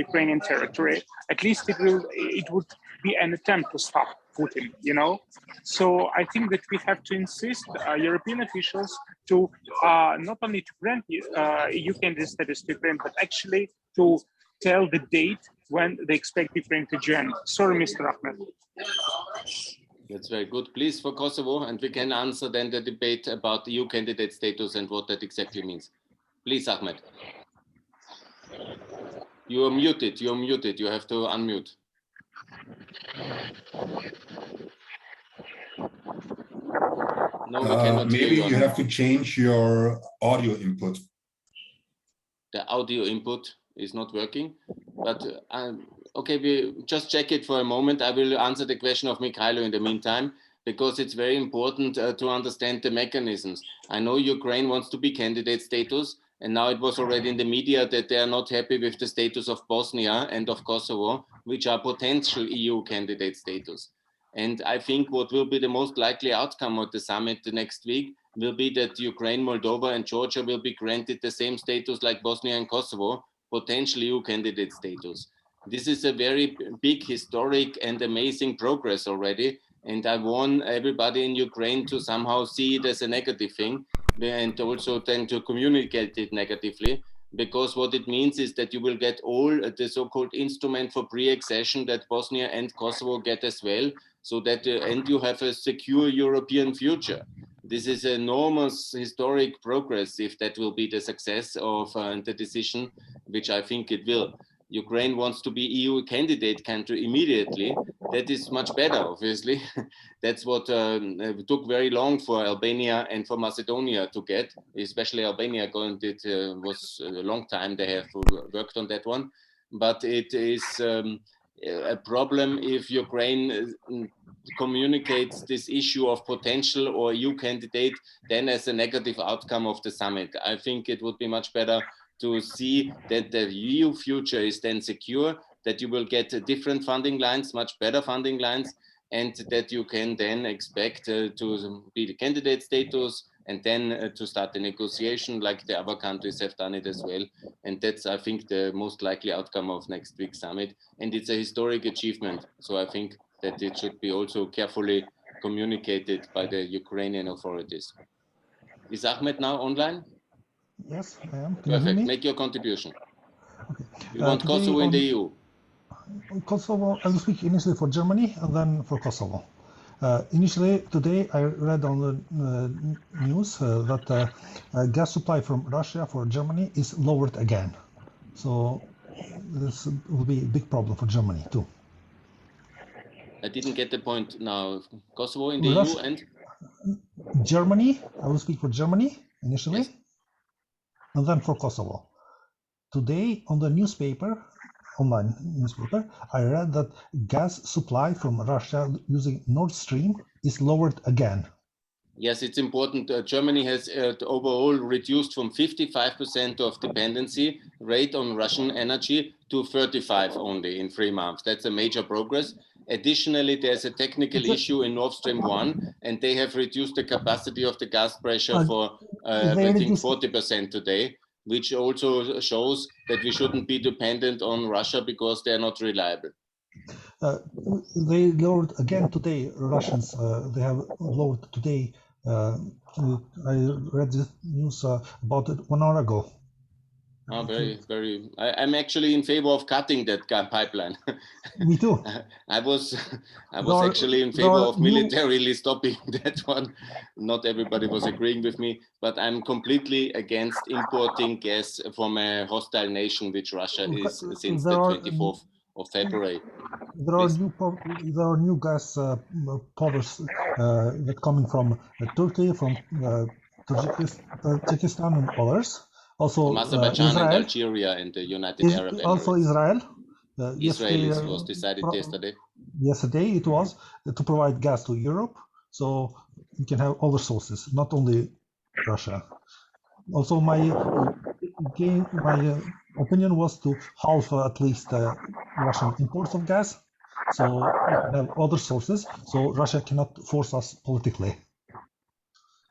[SPEAKER 3] Ukrainian territory. At least it would be an attempt to stop. Putin, you know? So I think that we have to insist European officials to not only to grant EU candidate status to Ukraine, but actually to tell the date when they expect Ukraine to join. Sorry, Mr. Ahmed.
[SPEAKER 1] That's very good. Please, for Kosovo, and we can answer then the debate about EU candidate status and what that exactly means. Please, Ahmed. You are muted. You are muted. You have to unmute. No, we cannot
[SPEAKER 7] maybe
[SPEAKER 1] hear
[SPEAKER 7] you have to change your audio input.
[SPEAKER 1] The audio input is not working, but okay, we just check it for a moment. I will answer the question of Mikhailo in the meantime, because it's very important to understand the mechanisms. I know Ukraine wants to be candidate status, and now it was already in the media that they are not happy with the status of Bosnia and of Kosovo, which are potential EU candidate status. And I think what will be the most likely outcome of the summit the next week will be that Ukraine, Moldova, and Georgia will be granted the same status like Bosnia and Kosovo, potential EU candidate status. This is a very big, historic, and amazing progress already. And I want everybody in Ukraine to somehow see it as a negative thing, and also then to communicate it negatively, because what it means is that you will get all the so-called instrument for pre-accession that Bosnia and Kosovo get as well, so that and you have a secure European future. This is enormous historic progress if that will be the success of the decision, which I think it will. Ukraine wants to be EU candidate country immediately. That is much better, obviously. That's what took very long for Albania and for Macedonia to get, especially Albania. It was a long time they have worked on that one. But it is a problem if Ukraine communicates this issue of potential or EU candidate then as a negative outcome of the summit. I think it would be much better to see that the EU future is then secure, that you will get different funding lines, much better funding lines, and that you can then expect to be the candidate status and then to start the negotiation like the other countries have done it as well. And that's, I think, the most likely outcome of next week's summit. And it's a historic achievement. So I think that it should be also carefully communicated by the Ukrainian authorities. Is Ahmed now online?
[SPEAKER 4] Yes, I am. Can
[SPEAKER 1] Perfect.
[SPEAKER 4] you hear me?
[SPEAKER 1] Make your contribution.
[SPEAKER 4] Okay.
[SPEAKER 1] You want Kosovo in the EU?
[SPEAKER 4] Kosovo, I will speak initially for Germany and then for Kosovo. Initially, today I read on the news that gas supply from Russia for Germany is lowered again. So this will be a big problem for Germany too.
[SPEAKER 1] I didn't get the point now. Kosovo in the EU and?
[SPEAKER 4] Germany, I will speak for Germany initially,
[SPEAKER 1] yes.
[SPEAKER 4] And then for Kosovo. Today on the newspaper, online newspaper, I read that gas supply from Russia using Nord Stream is lowered again.
[SPEAKER 1] Yes, it's important. Germany has overall reduced from 55% of dependency rate on Russian energy to 35 only in 3 months. That's a major progress. Additionally, there's a technical issue in Nord Stream 1, and they have reduced the capacity of the gas pressure for, I think, 40% today, which also shows that we shouldn't be dependent on Russia because they're not reliable.
[SPEAKER 4] They lowered again today, Russians, they have lowered today. I read this news about it 1 hour ago.
[SPEAKER 1] Oh, very. I'm actually in favor of cutting that pipeline.
[SPEAKER 4] Me too.
[SPEAKER 1] I was actually in favor of militarily stopping that one. Not everybody was agreeing with me, but I'm completely against importing gas from a hostile nation, which Russia is since the 24th of February.
[SPEAKER 4] There are new gas powers that coming from Turkey, from Tajikistan and others. Also,
[SPEAKER 1] Azerbaijan
[SPEAKER 4] Israel,
[SPEAKER 1] and Algeria and the United Arab Emirates.
[SPEAKER 4] Also Israel.
[SPEAKER 1] Israel was decided yesterday.
[SPEAKER 4] Yesterday it was to provide gas to Europe, so you can have other sources, not only Russia. Also, my opinion was to halve at least Russian imports of gas, so we can have other sources, so Russia cannot force us politically.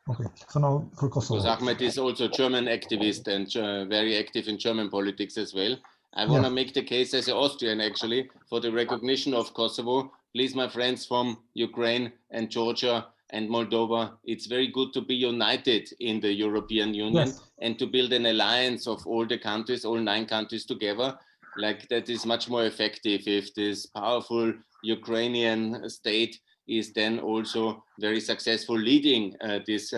[SPEAKER 4] Okay, so now for Kosovo.
[SPEAKER 1] Because Ahmed is also a German activist and very active in German politics as well. I want to make the case as an Austrian, actually, for the recognition of Kosovo please, my friends from Ukraine and Georgia and Moldova, it's very good to be united in the European Union, yes, and to build an alliance of all the countries, all 9 countries together. Like that is much more effective if this powerful Ukrainian state is then also very successful leading this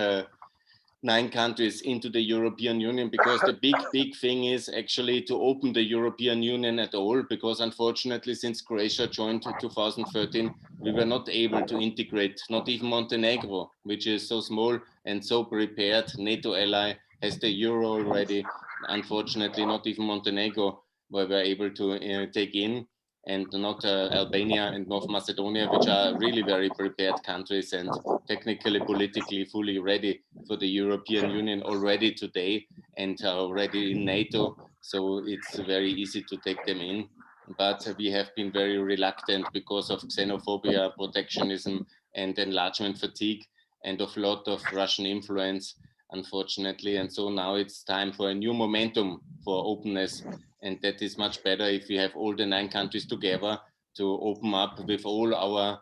[SPEAKER 1] 9 countries into the European Union, because the big thing is actually to open the European Union at all, because unfortunately since Croatia joined in 2013, we were not able to integrate, not even Montenegro, which is so small and so prepared, NATO ally, has the euro already. Unfortunately, not even Montenegro were able to take in, and not Albania and North Macedonia, which are really very prepared countries and technically, politically fully ready for the European Union already today and are already in NATO. So it's very easy to take them in. But we have been very reluctant because of xenophobia, protectionism, and enlargement fatigue, and of a lot of Russian influence, unfortunately. And so now it's time for a new momentum for openness. And that is much better if we have all the 9 countries together to open up with all our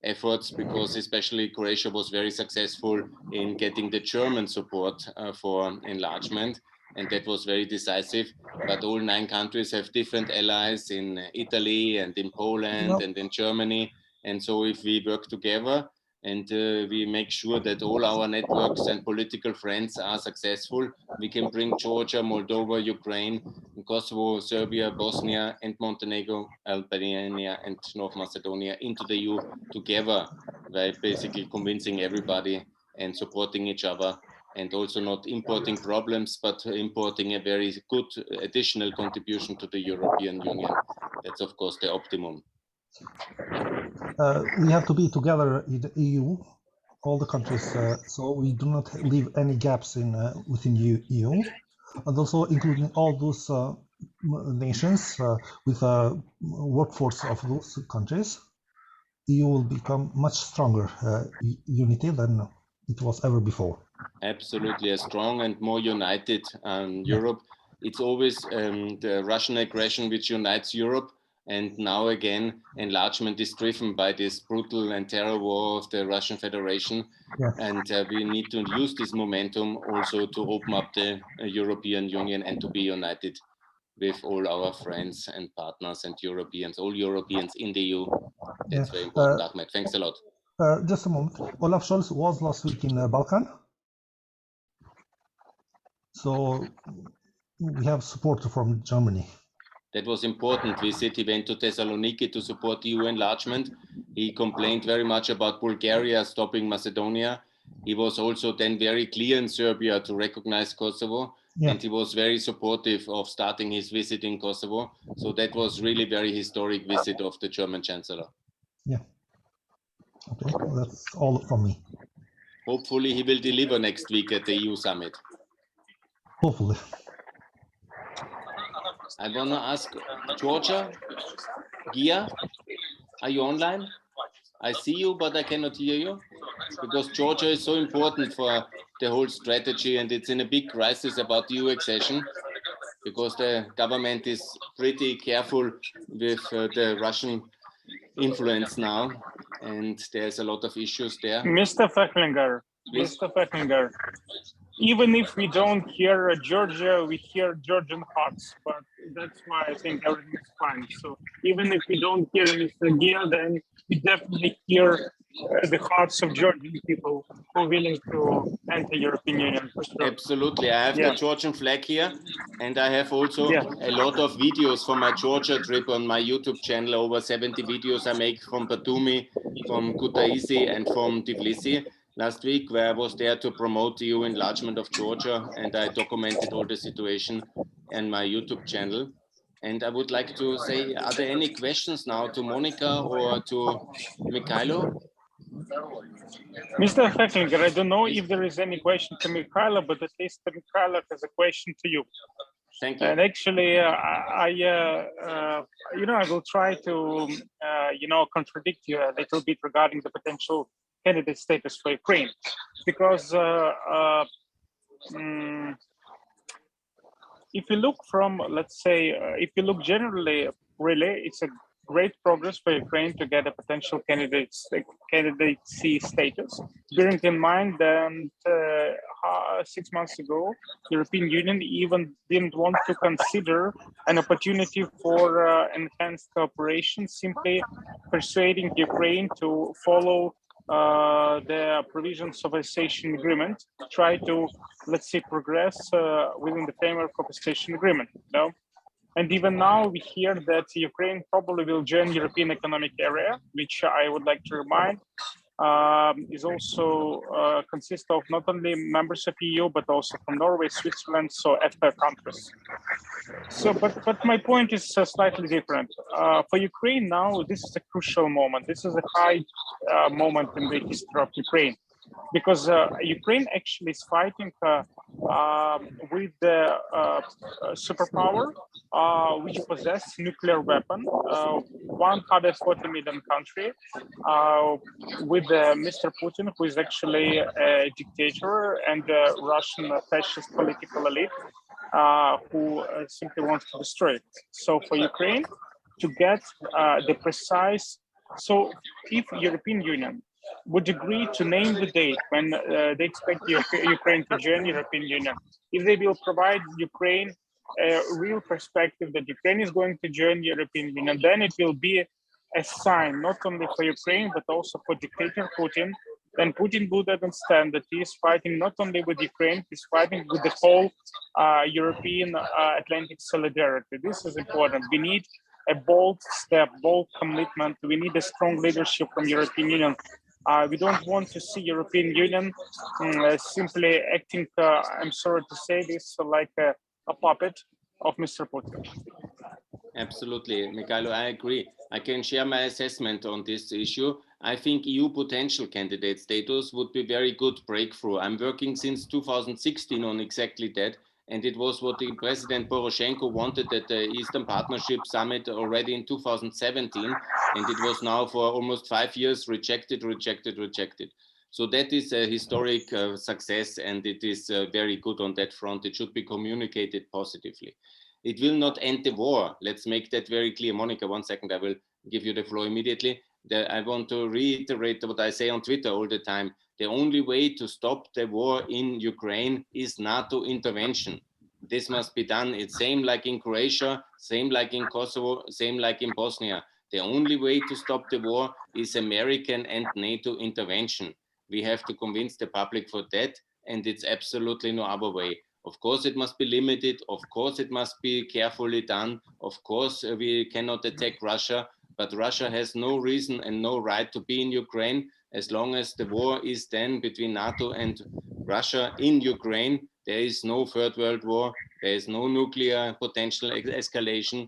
[SPEAKER 1] efforts, because especially Croatia was very successful in getting the German support for enlargement. And that was very decisive. But all 9 countries have different allies in Italy and in Poland and in Germany. And so if we work together and we make sure that all our networks and political friends are successful, we can bring Georgia, Moldova, Ukraine, Kosovo, Serbia, Bosnia, and Montenegro, Albania, and North Macedonia into the EU together by basically convincing everybody and supporting each other, and also not importing problems, but importing a very good additional contribution to the European Union. That's, of course, the optimum.
[SPEAKER 4] We have to be together in the EU, all the countries, so we do not leave any gaps in within EU, and also including all those nations with a workforce of those countries. EU will become much stronger unity than it was ever before.
[SPEAKER 1] Absolutely, a strong and more united Europe. It's always the Russian aggression which unites Europe. And now again, enlargement is driven by this brutal and terror war of the Russian Federation. Yes. And we need to use this momentum also to open up the European Union and to be united with all our friends and partners and Europeans, all Europeans in the EU. That's very important, Ahmed. Thanks a lot.
[SPEAKER 4] Just a moment. Olaf Scholz was last week in Balkan. So we have support from Germany.
[SPEAKER 1] That was important visit. He went to Thessaloniki to support EU enlargement. He complained very much about Bulgaria stopping Macedonia. He was also then very clear in Serbia to recognize Kosovo. Yeah. And he was very supportive of starting his visit in Kosovo. So that was really very historic visit of the German Chancellor.
[SPEAKER 4] Yeah. Okay, well, that's all from me.
[SPEAKER 1] Hopefully he will deliver next week at the EU summit.
[SPEAKER 4] Hopefully.
[SPEAKER 1] I want to ask Georgia, Gia, are you online? I see you, but I cannot hear you, because Georgia is so important for the whole strategy, and it's in a big crisis about EU accession, because the government is pretty careful with the Russian influence now, and there's a lot of issues there.
[SPEAKER 3] Mr. Fechlinger, even if we don't hear Georgia, we hear Georgian hearts, but that's why I think everything is fine. So even if we don't hear Mr. Gia, then we definitely hear the hearts of Georgian people who are willing to enter European Union. For sure.
[SPEAKER 1] Absolutely. I have the Georgian flag here, and I have also a lot of videos from my Georgia trip on my YouTube channel, over 70 videos I make from Batumi, from Kutaisi, and from Tbilisi. Last week, where I was there to promote the EU enlargement of Georgia, and I documented all the situation in my YouTube channel. And I would like to say, are there any questions now to Monica or to Mikhailo?
[SPEAKER 3] Mr. Fechlinger, I don't know if there is any question to Mikhailo, but at least Mikhailo has a question to you.
[SPEAKER 1] Thank you.
[SPEAKER 3] And actually, I will try to, contradict you a little bit regarding the potential candidate status for Ukraine, because if you look from, let's say, if you look generally, really, it's a great progress for Ukraine to get a potential candidacy status. Bearing in mind that 6 months ago, the European Union even didn't want to consider an opportunity for enhanced cooperation, simply persuading Ukraine to follow the provisions of association agreement, try to, let's say, progress within the framework of association agreement. No? And even now we hear that Ukraine probably will join European Economic Area, which I would like to remind is also consists of not only members of EU, but also from Norway, Switzerland, so EFTA countries. So, but my point is slightly different. For Ukraine now, this is a crucial moment. This is a high moment in the history of Ukraine, because Ukraine actually is fighting with the superpower which possess nuclear weapon, 140 million country, with Mr. Putin, who is actually a dictator and a Russian fascist political elite who simply wants to destroy it. So for Ukraine to get the precise, so if European Union would agree to name the date when they expect Ukraine to join European Union, if they will provide Ukraine a real perspective that Ukraine is going to join the European Union, then it will be a sign not only for Ukraine but also for dictator Putin. Then Putin would understand that he is fighting not only with Ukraine, he's fighting with the whole European Atlantic solidarity. This is important. We need a bold step, bold commitment. We need a strong leadership from European Union. We don't want to see European Union simply acting, I'm sorry to say this, like a puppet of Mr. Putin.
[SPEAKER 1] Absolutely, Mikhailo, I agree. I can share my assessment on this issue. I think EU potential candidate status would be very good breakthrough. I'm working since 2016 on exactly that. And it was what the President Poroshenko wanted at the Eastern Partnership Summit already in 2017. And it was now for almost 5 years rejected. So that is a historic success, and it is very good on that front. It should be communicated positively. It will not end the war. Let's make that very clear. Monica, 1 second, I will give you the floor immediately. I want to reiterate what I say on Twitter all the time. The only way to stop the war in Ukraine is NATO intervention. This must be done. It's same like in Croatia, same like in Kosovo, same like in Bosnia. The only way to stop the war is American and NATO intervention. We have to convince the public for that, and it's absolutely no other way. Of course, it must be limited. Of course, it must be carefully done. Of course, we cannot attack Russia, but Russia has no reason and no right to be in Ukraine. As long as the war is then between NATO and Russia in Ukraine, there is no third world war. There is no nuclear potential escalation,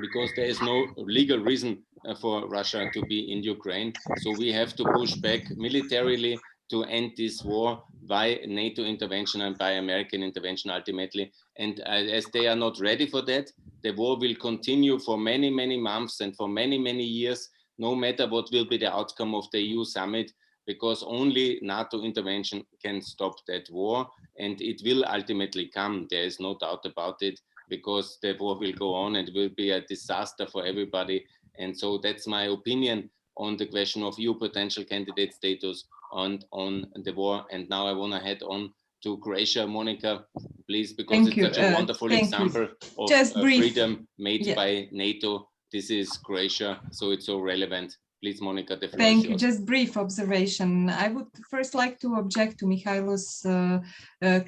[SPEAKER 1] because there is no legal reason for Russia to be in Ukraine. So we have to push back militarily to end this war by NATO intervention and by American intervention ultimately. And as they are not ready for that, the war will continue for many, many months and for many, many years, no matter what will be the outcome of the EU summit, because only NATO intervention can stop that war, and it will ultimately come. There is no doubt about it, because the war will go on and it will be a disaster for everybody. And so that's my opinion on the question of EU potential candidate status and on the war. And now I want to head on to Croatia, Monica, please, because it's such a wonderful example of freedom made by NATO. This is Croatia, so it's so relevant. Please, Monica, the floor is yours.
[SPEAKER 2] Thank you. Just brief observation. I would first like to object to Mikhailo's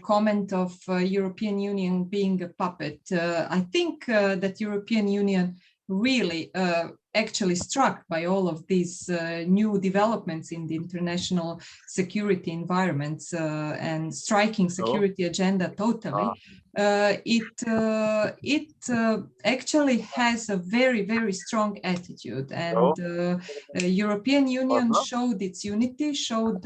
[SPEAKER 2] comment of European Union being a puppet. I think that European Union really actually struck by all of these new developments in the international security environments and striking security agenda totally. It actually has a very, very strong attitude, and European Union showed its unity, showed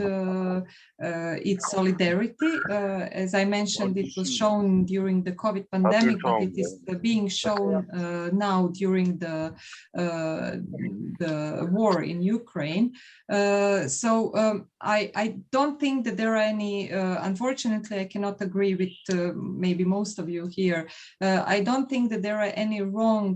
[SPEAKER 2] its solidarity. As I mentioned, it was shown during the COVID pandemic, but it is being shown now during the war in Ukraine. I don't think that there are any, unfortunately, I cannot agree with maybe most of you here. I don't think that there are any wrong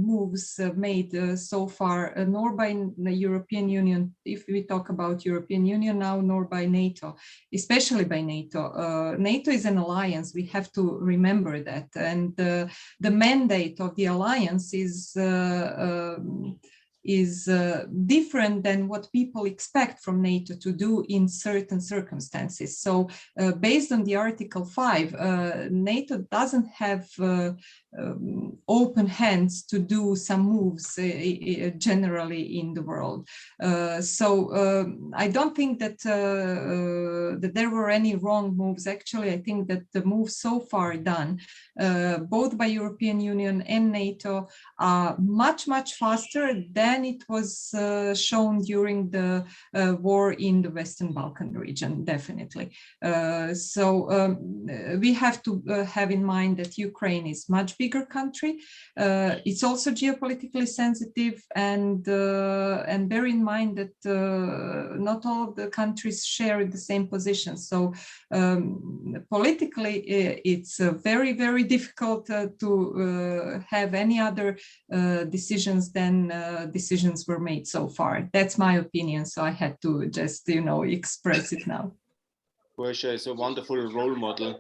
[SPEAKER 2] moves made so far, nor by the European Union, if we talk about European Union now, nor by NATO, especially by NATO. NATO is an alliance, we have to remember that. And the mandate of the alliance is different than what people expect from NATO to do in certain circumstances. So based on the Article 5, NATO doesn't have open hands to do some moves generally in the world. So I don't think that, that there were any wrong moves. Actually, I think that the moves so far done, both by European Union and NATO, are much, much faster than it was shown during the war in the Western Balkan region, definitely. So we have to have in mind that Ukraine is much bigger country. It's also geopolitically sensitive, and bear in mind that not all of the countries share the same position. So politically, it's very, very difficult to have any other decisions than decisions were made so far. That's my opinion. So I had to just, express it now.
[SPEAKER 1] Croatia is a wonderful role model,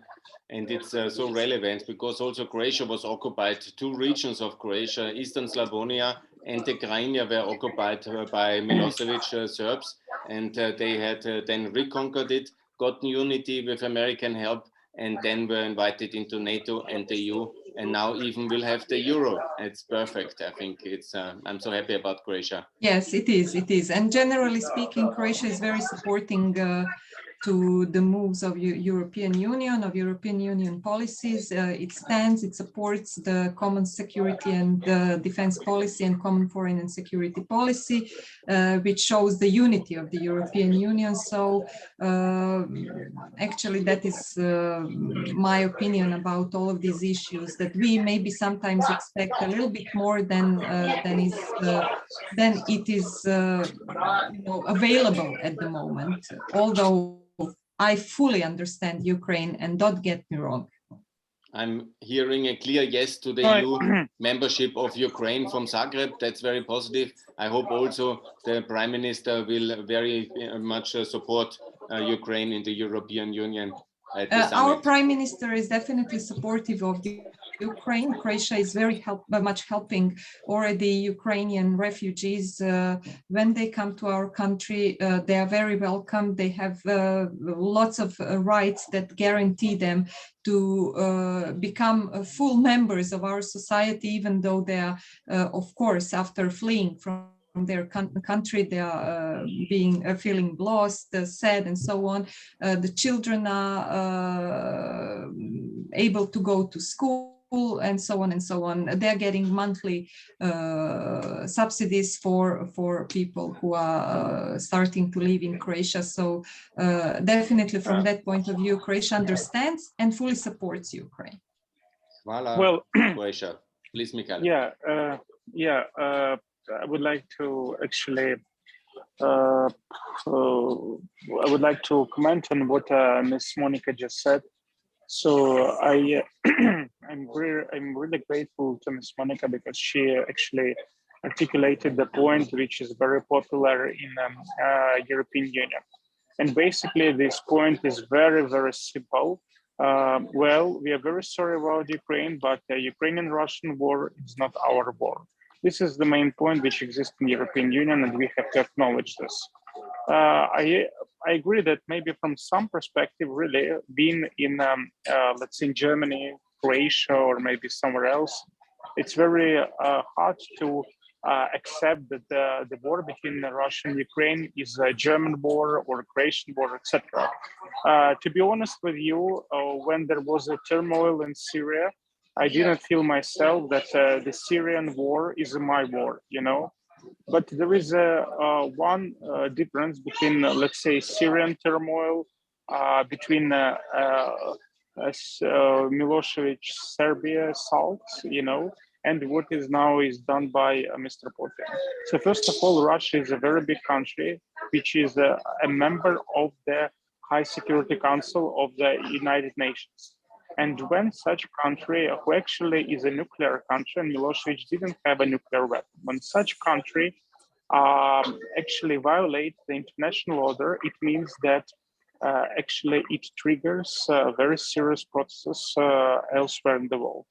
[SPEAKER 1] and it's so relevant because also Croatia was occupied. Two regions of Croatia, Eastern Slavonia and the Krajina, were occupied by Milosevic Serbs, and they had then reconquered it, gotten unity with American help, and then were invited into NATO and the EU, and now even will have the euro. It's perfect. I think it's, I'm so happy about Croatia.
[SPEAKER 2] Yes, it is. It is. And generally speaking, Croatia is very supporting to the moves of European Union policies. It stands, it supports the common security and defense policy and common foreign and security policy, which shows the unity of the European Union. So actually that is my opinion about all of these issues, that we maybe sometimes expect a little bit more than it is available at the moment, although I fully understand Ukraine, and don't get me wrong.
[SPEAKER 1] I'm hearing a clear yes to the EU membership of Ukraine from Zagreb. That's very positive. I hope also the Prime Minister will very much support Ukraine in the European Union.
[SPEAKER 2] Our Prime Minister is definitely supportive of the Ukraine. Croatia is very much helping already Ukrainian refugees. When they come to our country, they are very welcome. They have lots of rights that guarantee them to become full members of our society, even though they are, of course, after fleeing from their country, they are feeling lost, sad, and so on. The children are able to go to school, and so on and so on. They're getting monthly subsidies for people who are starting to live in Croatia. So definitely from that point of view, Croatia understands and fully supports Ukraine.
[SPEAKER 3] Well,
[SPEAKER 1] Croatia, please, Mikhail.
[SPEAKER 3] I would like to actually comment on what Ms. Monica just said. So I'm really grateful to Ms. Monica, because she actually articulated the point which is very popular in European Union. And basically this point is very, very simple. Well, we are very sorry about Ukraine, but the Ukrainian-Russian war is not our war. This is the main point which exists in the European Union, and we have to acknowledge this. I agree that maybe from some perspective, really, being in, let's say, in Germany, Croatia, or maybe somewhere else, it's very hard to accept that the war between Russia and Ukraine is a German war or a Croatian war, etc. To be honest with you, when there was a turmoil in Syria, I didn't feel myself that the Syrian war is my war, But there is one difference between, let's say, Syrian turmoil, between Milosevic's Serbia assaults, and what is now done by Mr. Putin. So first of all, Russia is a very big country, which is a member of the High Security Council of the United Nations. And when such country, who actually is a nuclear country, and Milosevic didn't have a nuclear weapon, when such country actually violates the international order, it means that actually it triggers very serious processes elsewhere in the world.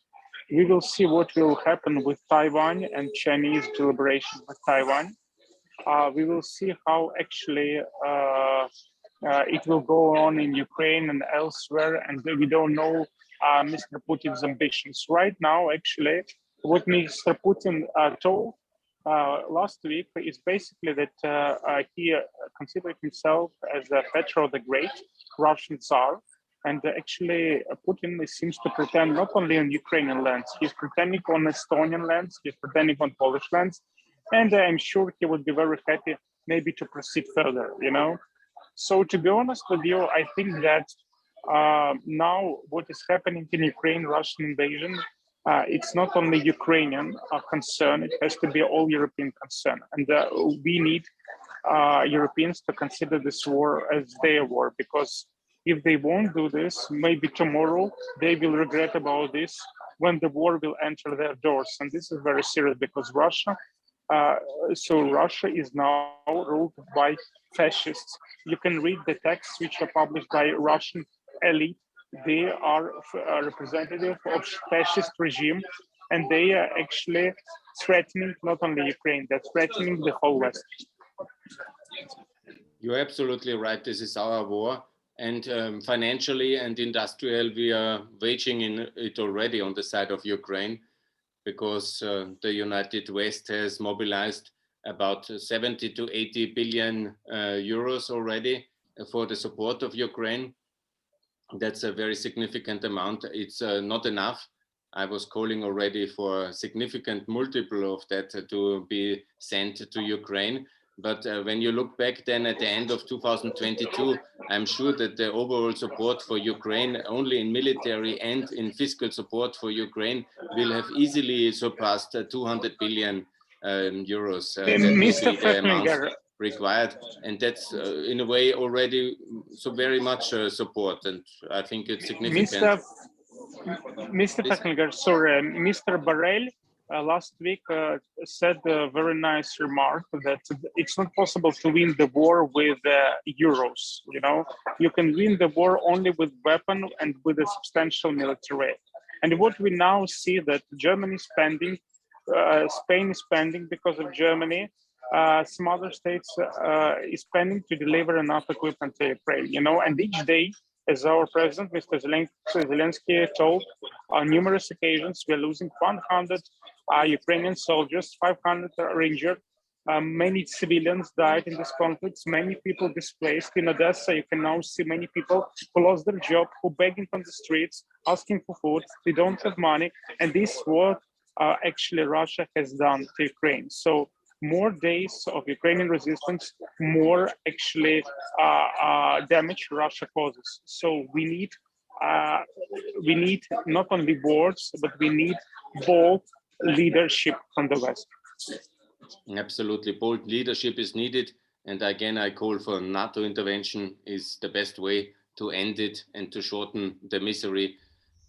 [SPEAKER 3] We will see what will happen with Taiwan and Chinese deliberation with Taiwan. We will see how actually it will go on in Ukraine and elsewhere, and we don't know Mr. Putin's ambitions. Right now, actually, what Mr. Putin told last week is basically that he considered himself as Petro the Great, Russian Tsar. And actually, Putin seems to pretend not only on Ukrainian lands, he's pretending on Estonian lands, he's pretending on Polish lands. And I'm sure he would be very happy maybe to proceed further, you know. So to be honest with you, I think that now what is happening in Ukraine, Russian invasion, it's not only Ukrainian concern, it has to be all European concern. And we need Europeans to consider this war as their war, because if they won't do this, maybe tomorrow they will regret about this when the war will enter their doors. And this is very serious because Russia is now ruled by fascists. You can read the texts which are published by Russian elite. They are representative of fascist regime, and they are actually threatening not only Ukraine, they're threatening the whole West.
[SPEAKER 1] You're absolutely right. This is our war. And financially and industrial, we are waging it already on the side of Ukraine, because the United West has mobilized about 70 to 80 billion euros already for the support of Ukraine. That's a very significant amount. It's not enough. I was calling already for a significant multiple of that to be sent to Ukraine. But when you look back then at the end of 2022, I'm sure that the overall support for Ukraine, only in military and in fiscal support for Ukraine, will have easily surpassed 200 billion euros. That will be the amount required. And that's in a way already so very much support. And I think it's significant.
[SPEAKER 3] Mr. Packelger, sorry, Mr. Borrell last week said a very nice remark that it's not possible to win the war with euros. You know, you can win the war only with weapon and with a substantial military aid. And what we now see that Germany is spending, Spain is spending because of Germany, some other states is spending to deliver enough equipment to Ukraine. You know, and each day, as our president, Mr. Zelensky, told on numerous occasions, we're losing 100 Ukrainian soldiers, 500 are injured. Many civilians died in this conflict, many people displaced. In Odessa, you can now see many people who lost their job, who begging on the streets, asking for food, they don't have money. And this is what actually Russia has done to Ukraine. So more days of Ukrainian resistance, more actually damage Russia causes. So we need not only words, but we need bold leadership from the West.
[SPEAKER 1] Absolutely, bold leadership is needed. And again, I call for NATO intervention is the best way to end it and to shorten the misery,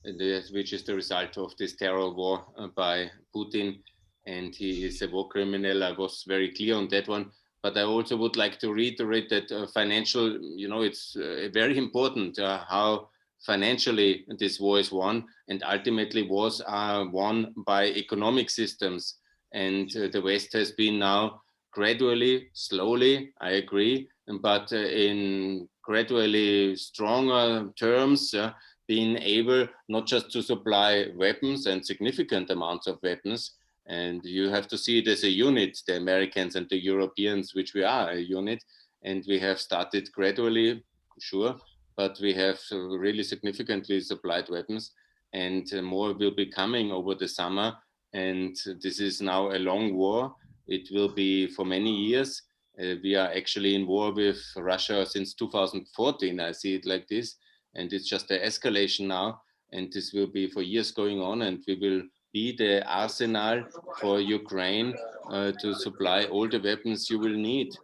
[SPEAKER 1] which is the result of this terror war by Putin. And he is a war criminal. I was very clear on that one. But I also would like to reiterate that financial, you know, it's very important how financially this war is won, and ultimately wars are won by economic systems. And the West has been now gradually, slowly, I agree, but in gradually stronger terms, being able not just to supply weapons and significant amounts of weapons. And you have to see it as a unit, the Americans and the Europeans, which we are a unit. And we have started gradually, sure, but we have really significantly supplied weapons, and more will be coming over the summer. And this is now a long war. It will be for many years. We are actually in war with Russia since 2014. I see it like this. And it's just an escalation now. And this will be for years going on. And we will be the arsenal for Ukraine to supply all the weapons you will need.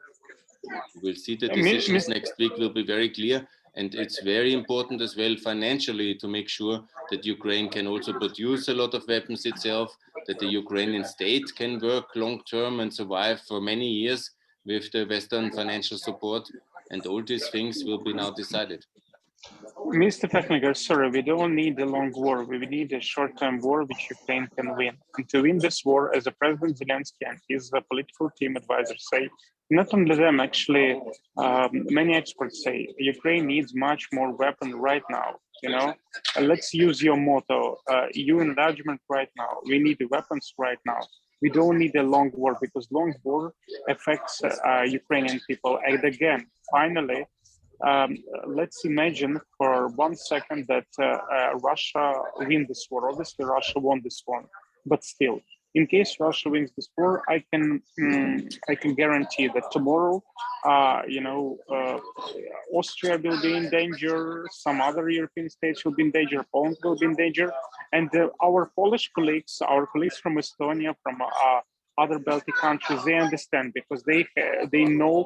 [SPEAKER 1] We'll see the decisions next week will be very clear. And it's very important as well financially to make sure that Ukraine can also produce a lot of weapons itself, that the Ukrainian state can work long-term and survive for many years with the Western financial support. And all these things will be now decided.
[SPEAKER 3] Mr. Fechlinger, sorry, we don't need a long war. We need a short-term war which Ukraine can win. And to win this war, as the President Zelensky and his political team advisors say, not only them, actually, many experts say Ukraine needs much more weapons right now. You know, let's use your motto, EU enlargement right now. We need the weapons right now. We don't need a long war because long war affects Ukrainian people. And again, finally, let's imagine for 1 second that Russia wins this war. Obviously, Russia won this one, but still, in case Russia wins this war, I can guarantee that tomorrow, Austria will be in danger, some other European states will be in danger, Poland will be in danger, and our Polish colleagues, our colleagues from Estonia, from other Baltic countries, they understand because they know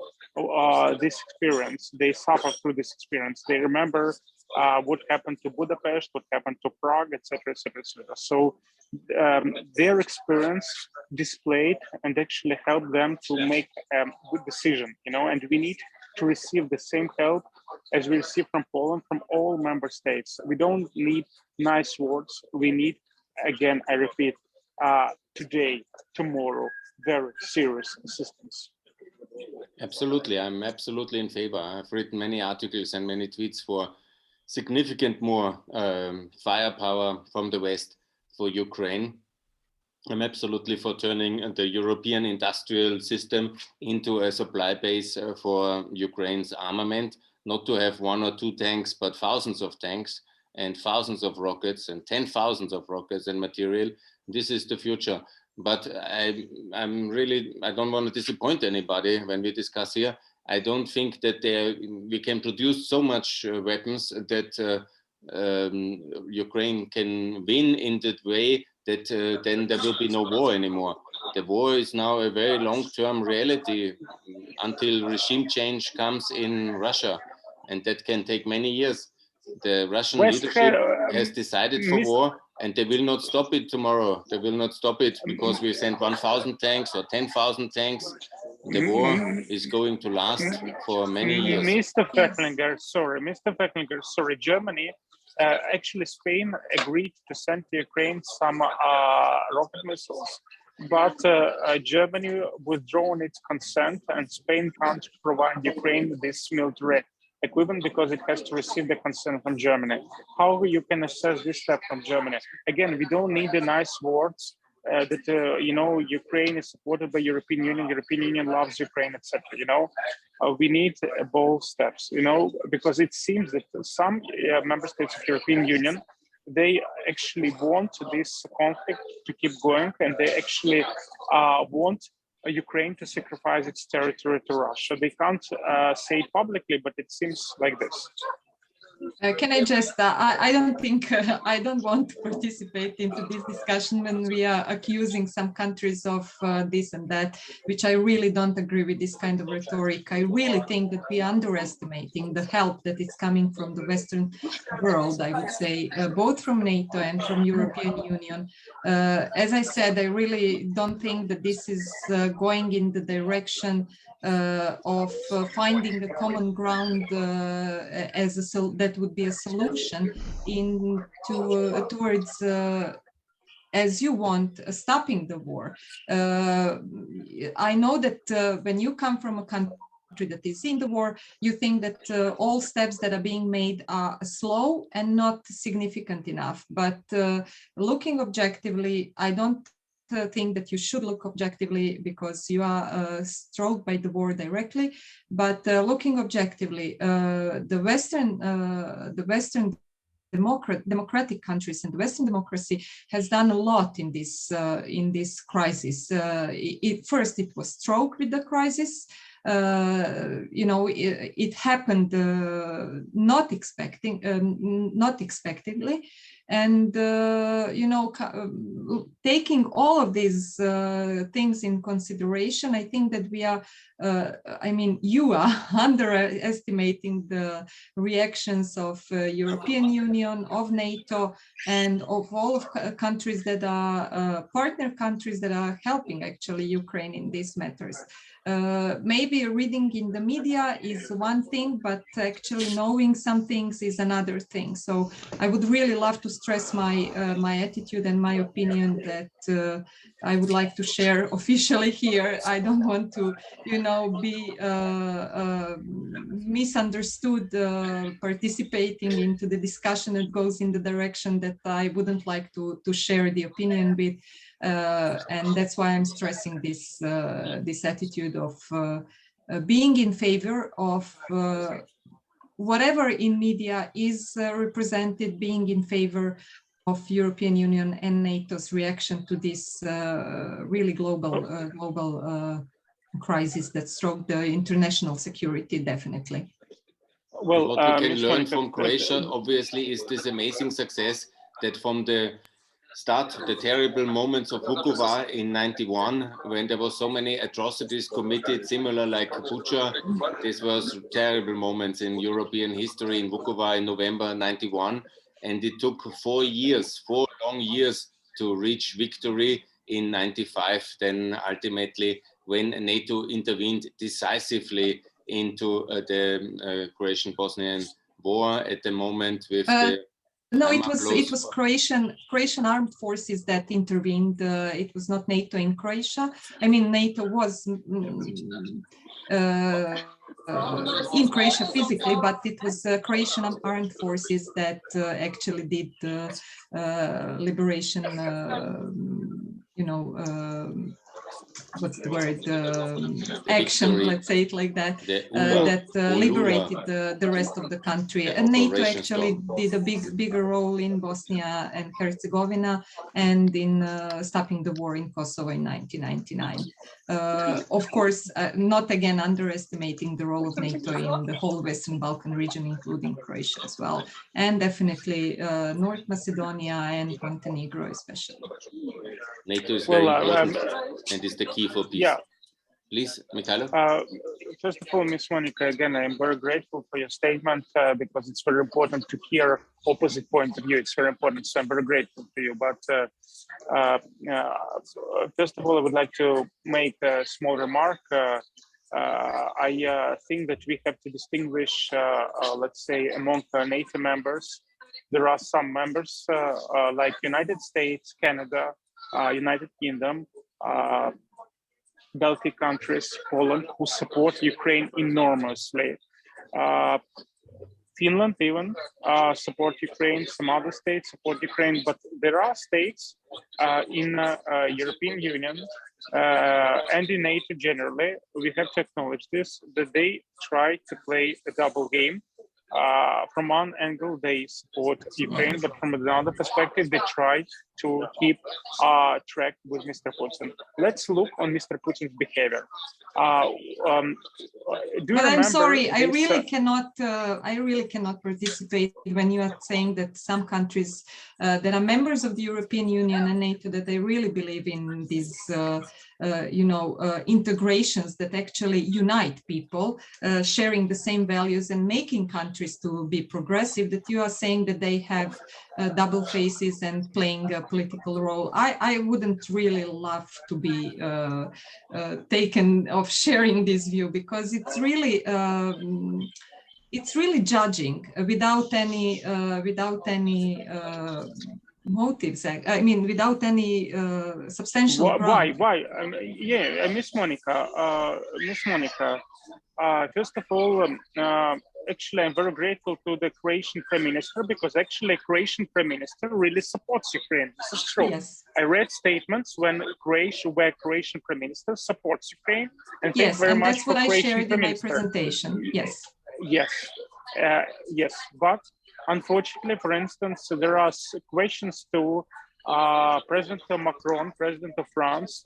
[SPEAKER 3] this experience. They suffer through this experience. They remember what happened to Budapest, what happened to Prague, etc., etc., etc. So their experience displayed and actually helped them to make a good decision. You know, and we need to receive the same help as we receive from Poland, from all member states. We don't need nice words. We need, again, I repeat, today, tomorrow, very serious assistance.
[SPEAKER 1] Absolutely, I'm absolutely in favor. I've written many articles and many tweets for significant more firepower from the West for Ukraine. I'm absolutely for turning the European industrial system into a supply base for Ukraine's armament, not to have 1 or 2 tanks, but thousands of tanks and thousands of rockets and 10,000s of rockets and material. This is the future. But I don't want to disappoint anybody when we discuss here. I don't think that we can produce so much weapons that Ukraine can win in that way that then there will be no war anymore. The war is now a very long-term reality until regime change comes in Russia, and that can take many years. The Russian leadership has decided for war, and they will not stop it tomorrow. They will not stop it because we sent 1,000 tanks or 10,000 tanks. The war is going to last for many years.
[SPEAKER 3] Mr. Fechlinger, sorry, Germany, actually Spain agreed to send to Ukraine some rocket missiles, but Germany withdrawn its consent and Spain can't provide Ukraine this military equipment because it has to receive the consent from Germany. How you can assess this step from Germany? Again, we don't need the nice words that Ukraine is supported by European Union loves Ukraine, etc. We need bold steps, because it seems that some member states of the European Union, they actually want this conflict to keep going, and they actually want Ukraine to sacrifice its territory to Russia. They can't say it publicly, but it seems like this.
[SPEAKER 2] Can I just, I don't think, I don't want to participate into this discussion when we are accusing some countries of this and that, which I really don't agree with this kind of rhetoric. I really think that we are underestimating the help that is coming from the Western world, I would say, both from NATO and from European Union. As I said, I really don't think that this is going in the direction of finding a common ground that would be a solution towards as you want stopping the war. I know that when you come from a country that is in the war, you think that all steps that are being made are slow and not significant enough. But looking objectively, I don't think that you should look objectively because you are struck by the war directly, but looking objectively, the Western democratic countries and the Western democracy has done a lot in this crisis. First, it was struck with the crisis. It happened not expectedly, And, you know, taking all of these things in consideration, I think that we are, I mean, you are underestimating the reactions of European Union, of NATO, and of all of countries that are partner countries that are helping actually Ukraine in these matters. Maybe reading in the media is one thing, but actually knowing some things is another thing. So I would really love to stress my attitude and my opinion that I would like to share officially here. I don't want to, you know, be misunderstood participating into the discussion that goes in the direction that I wouldn't like to share the opinion with. And that's why I'm stressing this this attitude of being in favor of whatever in media is represented, being in favor of European Union and NATO's reaction to this really global crisis that struck the international security, definitely.
[SPEAKER 1] Well, what we can learn from Croatia, obviously, is this amazing success that from the start, the terrible moments of Vukovar in '91, when there were so many atrocities committed, similar like Bucha. This was terrible moments in European history in Vukovar in November '91. And it took 4 years, 4 long years to reach victory in '95. Then ultimately, when NATO intervened decisively into the Croatian-Bosnian war at the moment with the
[SPEAKER 2] no, it was Croatian armed forces that intervened. It was not NATO in Croatia. I mean, NATO was in Croatia physically, but it was Croatian armed forces that actually did the liberation. You know, what's the word? Action.
[SPEAKER 1] Victory.
[SPEAKER 2] Let's say it like that. That liberated the rest of the country. And NATO actually did a bigger role in Bosnia and Herzegovina and in stopping the war in Kosovo in 1999. Of course, not again underestimating the role of NATO in the whole Western Balkan region, including Croatia as well, and definitely North Macedonia and Montenegro especially.
[SPEAKER 1] NATO is very important and is the key for peace.
[SPEAKER 3] Yeah.
[SPEAKER 1] Please, Mikhailo.
[SPEAKER 3] First of all, Ms. Monica, again, I'm very grateful for your statement because it's very important to hear opposite point of view. It's very important, so I'm very grateful to you. But first of all, I would like to make a small remark. I think that we have to distinguish, let's say, among NATO members. There are some members like United States, Canada, United Kingdom, Baltic countries, Poland, who support Ukraine enormously. Finland even support Ukraine, some other states support Ukraine, but there are states in European Union and in NATO generally, we have to acknowledge this, that they try to play a double game. From one angle, they support Ukraine, but from another perspective, they try to keep track with Mr. Putin. Let's look on Mr. Putin's behavior.
[SPEAKER 2] But I'm sorry, I really cannot participate when you are saying that some countries that are members of the European Union and NATO, that they really believe in these, you know, integrations that actually unite people, sharing the same values and making countries to be progressive, that you are saying that they have double faces and playing a political role. I wouldn't really love to be taken of sharing this view, because it's really judging without any motives. I mean, without any substantial ground.
[SPEAKER 3] Why? Yeah, Miss Monica. First of all, actually, I'm very grateful to the Croatian Prime Minister, because actually Croatian Prime Minister really supports Ukraine. This is true.
[SPEAKER 2] Yes.
[SPEAKER 3] I read statements where Croatian Prime Minister supports Ukraine. And
[SPEAKER 2] yes,
[SPEAKER 3] very
[SPEAKER 2] and
[SPEAKER 3] much
[SPEAKER 2] that's what I
[SPEAKER 3] Croatian
[SPEAKER 2] shared
[SPEAKER 3] Prime
[SPEAKER 2] in my
[SPEAKER 3] Minister.
[SPEAKER 2] presentation. Yes.
[SPEAKER 3] Yes. Yes, but unfortunately, for instance, there are questions to President Macron, President of France,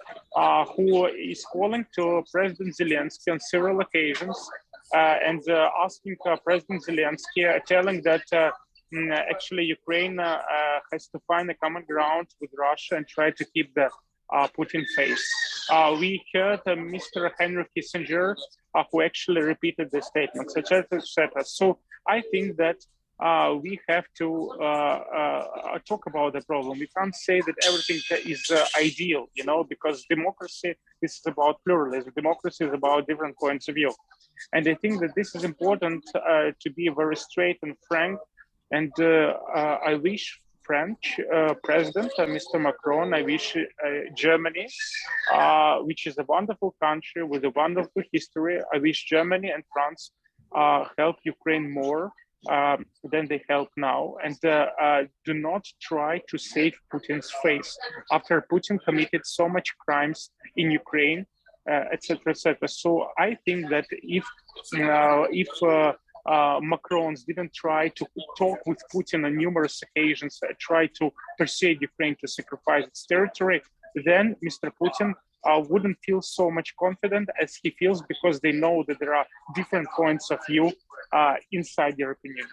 [SPEAKER 3] who is calling to President Zelensky on several occasions and asking President Zelensky, telling that actually Ukraine has to find a common ground with Russia and try to keep the Putin face. We heard Mr. Henry Kissinger, who actually repeated the statements, etc., etc. So I think that we have to talk about the problem. We can't say that everything is ideal, you know, because democracy, this is about pluralism. Democracy is about different points of view. And I think that this is important to be very straight and frank. And I wish French President, Mr. Macron, I wish Germany, which is a wonderful country with a wonderful history. I wish Germany and France help Ukraine more than they help now, and do not try to save Putin's face after Putin committed so much crimes in Ukraine, etc., etc. So I think that if Macrons didn't try to talk with Putin on numerous occasions, try to persuade Ukraine to sacrifice its territory, then Mr. Putin wouldn't feel so much confident as he feels, because they know that there are different points of view inside the European Union.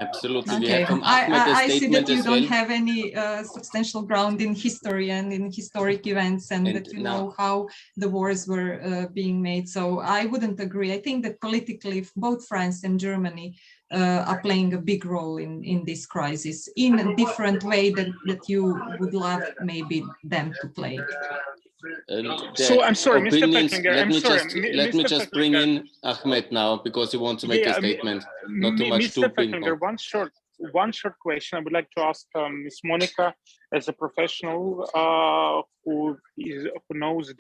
[SPEAKER 1] Absolutely.
[SPEAKER 2] Okay. I see that you don't have any substantial ground in history and in historic events, and that you know how the wars were being made. So I wouldn't agree. I think that politically, both France and Germany are playing a big role in this crisis in a different way that you would love maybe them to play.
[SPEAKER 3] So I'm sorry, Mr. Pecklinger,
[SPEAKER 1] let me just bring in Ahmed now, because he wants to make a statement. Not too much.
[SPEAKER 3] Mr. Pecklinger, one short question I would like to ask Ms. Monica, as a professional who knows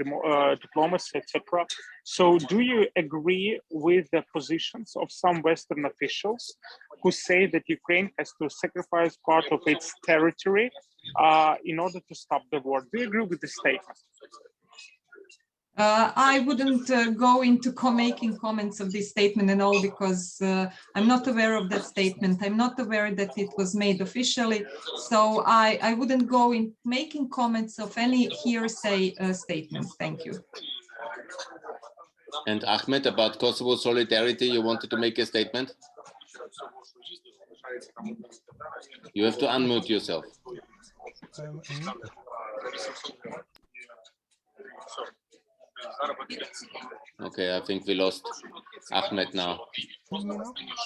[SPEAKER 3] diplomacy, etc. So do you agree with the positions of some Western officials who say that Ukraine has to sacrifice part of its territory in order to stop the war? Do you agree with this statement?
[SPEAKER 2] I wouldn't go into making comments of this statement and all, because I'm not aware of that statement. I'm not aware that it was made officially. So I wouldn't go in making comments of any hearsay statements. Thank you.
[SPEAKER 1] And Ahmed, about Kosovo solidarity, you wanted to make a statement? You have to unmute yourself. Okay, I think we lost Ahmed now.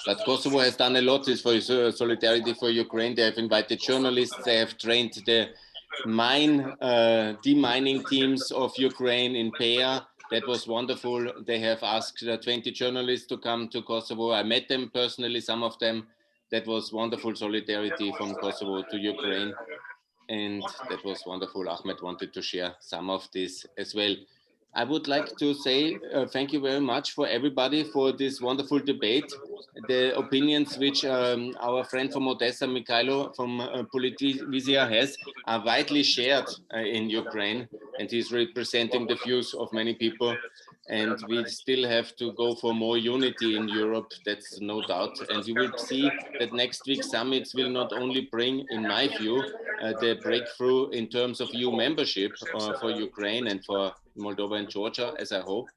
[SPEAKER 1] But Kosovo has done a lot for solidarity for Ukraine. They have invited journalists. They have trained the demining teams of Ukraine in Pea. That was wonderful. They have asked 20 journalists to come to Kosovo. I met them personally, some of them. That was wonderful solidarity from Kosovo to Ukraine. And that was wonderful. Ahmed wanted to share some of this as well. I would like to say thank you very much for everybody for this wonderful debate. The opinions which our friend from Odessa, Mikhailo from Politvizia has, are widely shared in Ukraine, and he's representing the views of many people. And we still have to go for more unity in Europe, that's no doubt. And you will see that next week's summits will not only bring, in my view, the breakthrough in terms of EU membership for Ukraine and for Moldova and Georgia, as I hope,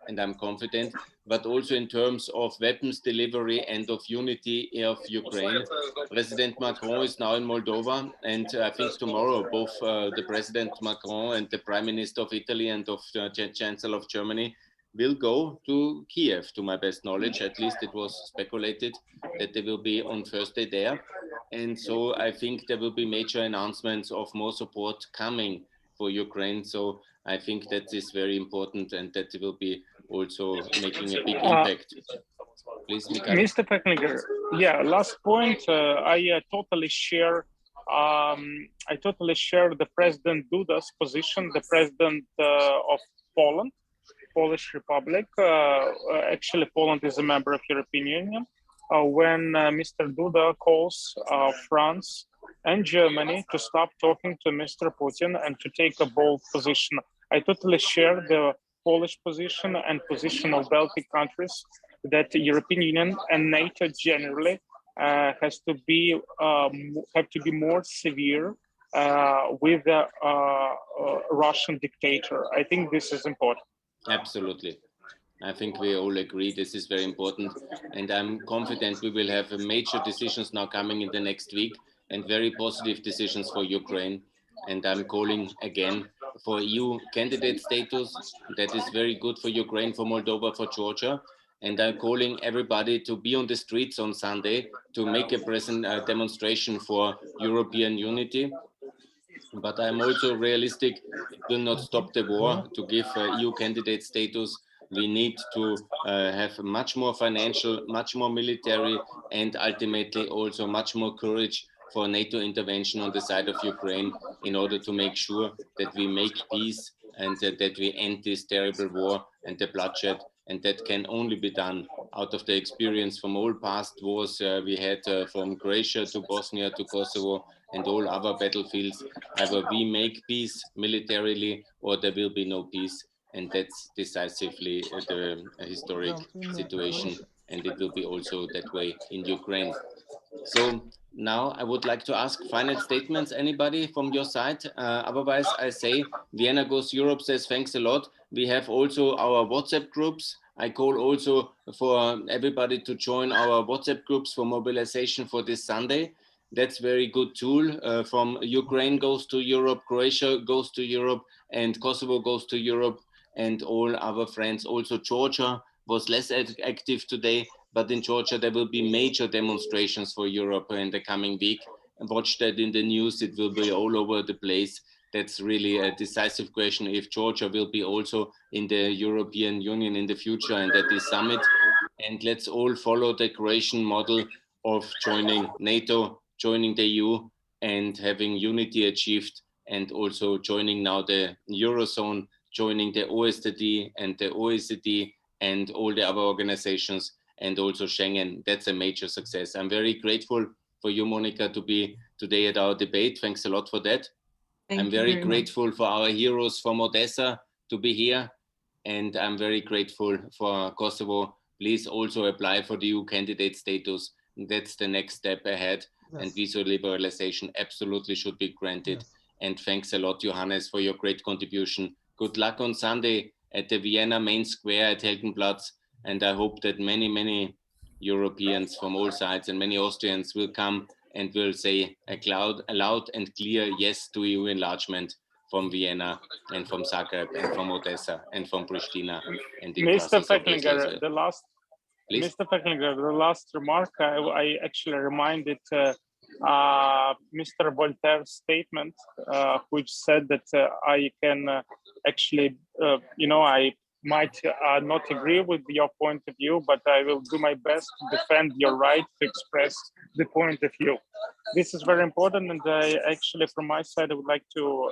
[SPEAKER 1] and I'm confident, but also in terms of weapons delivery and of unity of Ukraine. President Macron is now in Moldova, and I think tomorrow both the President Macron and the Prime Minister of Italy and of the Chancellor of Germany will go to Kiev, to my best knowledge. At least it was speculated that they will be on Thursday there. And so I think there will be major announcements of more support coming for Ukraine. So I think that is very important, and that will be also making a big impact. Please, Mikhail.
[SPEAKER 3] Mr. Pecklinger, yeah, last point. I totally share the President Duda's position, the President of Poland, Polish Republic. Actually, Poland is a member of European Union. When Mr. Duda calls France and Germany to stop talking to Mr. Putin and to take a bold position, I totally share the Polish position and position of Baltic countries that the European Union and NATO generally have to be more severe with the Russian dictator. I think this is important.
[SPEAKER 1] Absolutely. I think we all agree this is very important, and I'm confident we will have major decisions now coming in the next week and very positive decisions for Ukraine. And I'm calling again for EU candidate status. That is very good for Ukraine, for Moldova, for Georgia. And I'm calling everybody to be on the streets on Sunday to make a demonstration for European unity. But I'm also realistic. It will not stop the war. To give EU candidate status, we need to have much more financial, much more military, and ultimately also much more courage for NATO intervention on the side of Ukraine in order to make sure that we make peace and that we end this terrible war and the bloodshed. And that can only be done out of the experience from all past wars we had from Croatia to Bosnia to Kosovo and all other battlefields. Either we make peace militarily or there will be no peace. And that's decisively the historic situation. And it will be also that way in Ukraine. So now I would like to ask final statements. Anybody from your side? Otherwise, I say Vienna Goes Europe says thanks a lot. We have also our WhatsApp groups. I call also for everybody to join our WhatsApp groups for mobilization for this Sunday. That's very good tool from Ukraine goes to Europe, Croatia goes to Europe, and Kosovo goes to Europe, and all our friends. Also Georgia was less active today, but in Georgia there will be major demonstrations for Europe in the coming week. Watch that in the news, it will be all over the place. That's really a decisive question if Georgia will be also in the European Union in the future and at this summit. And let's all follow the Croatian model of joining NATO, joining the EU, and having unity achieved, and also joining now the Eurozone, joining the OSCE and the OECD and all the other organizations, and also Schengen. That's a major success. I'm very grateful for you, Monica, to be today at our debate. Thanks a lot for that. I'm very grateful for our heroes from Odessa to be here. And I'm very grateful for Kosovo. Please also apply for the EU candidate status. That's the next step ahead. Yes. And visa liberalization absolutely should be granted. Yes. And thanks a lot, Johannes, for your great contribution. Good luck on Sunday at the Vienna main square at Heldenplatz. And I hope that many, many Europeans from all sides and many Austrians will come and will say a loud and clear yes to EU enlargement from Vienna and from Zagreb and from Odessa and from Pristina. And
[SPEAKER 3] Mr. Fechlinger, the last remark, I actually reminded Mr. Voltaire's statement, which said that I can actually, I might not agree with your point of view, but I will do my best to defend your right to express the point of view. This is very important, and I actually, from my side, I would like to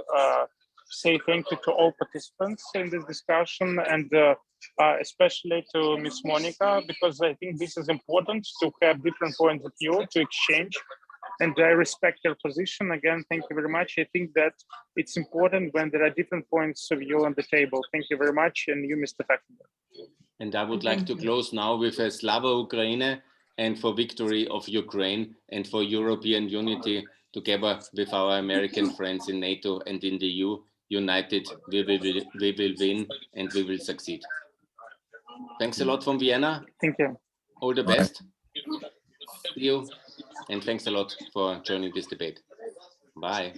[SPEAKER 3] say thank you to all participants in this discussion, and especially to Ms. Monica, because I think this is important to have different points of view, to exchange, and I respect your position. Again, thank you very much. I think that it's important when there are different points of view on the table. Thank you very much, and you, Mr. Fechlinger.
[SPEAKER 1] And I would like to close now with a Slava Ukraine, and for victory of Ukraine and for European unity together with our American friends in NATO and in the EU. United, we will win and we will succeed. Thanks a lot from Vienna.
[SPEAKER 3] Thank you.
[SPEAKER 1] All the best. See you. And thanks a lot for joining this debate. Bye.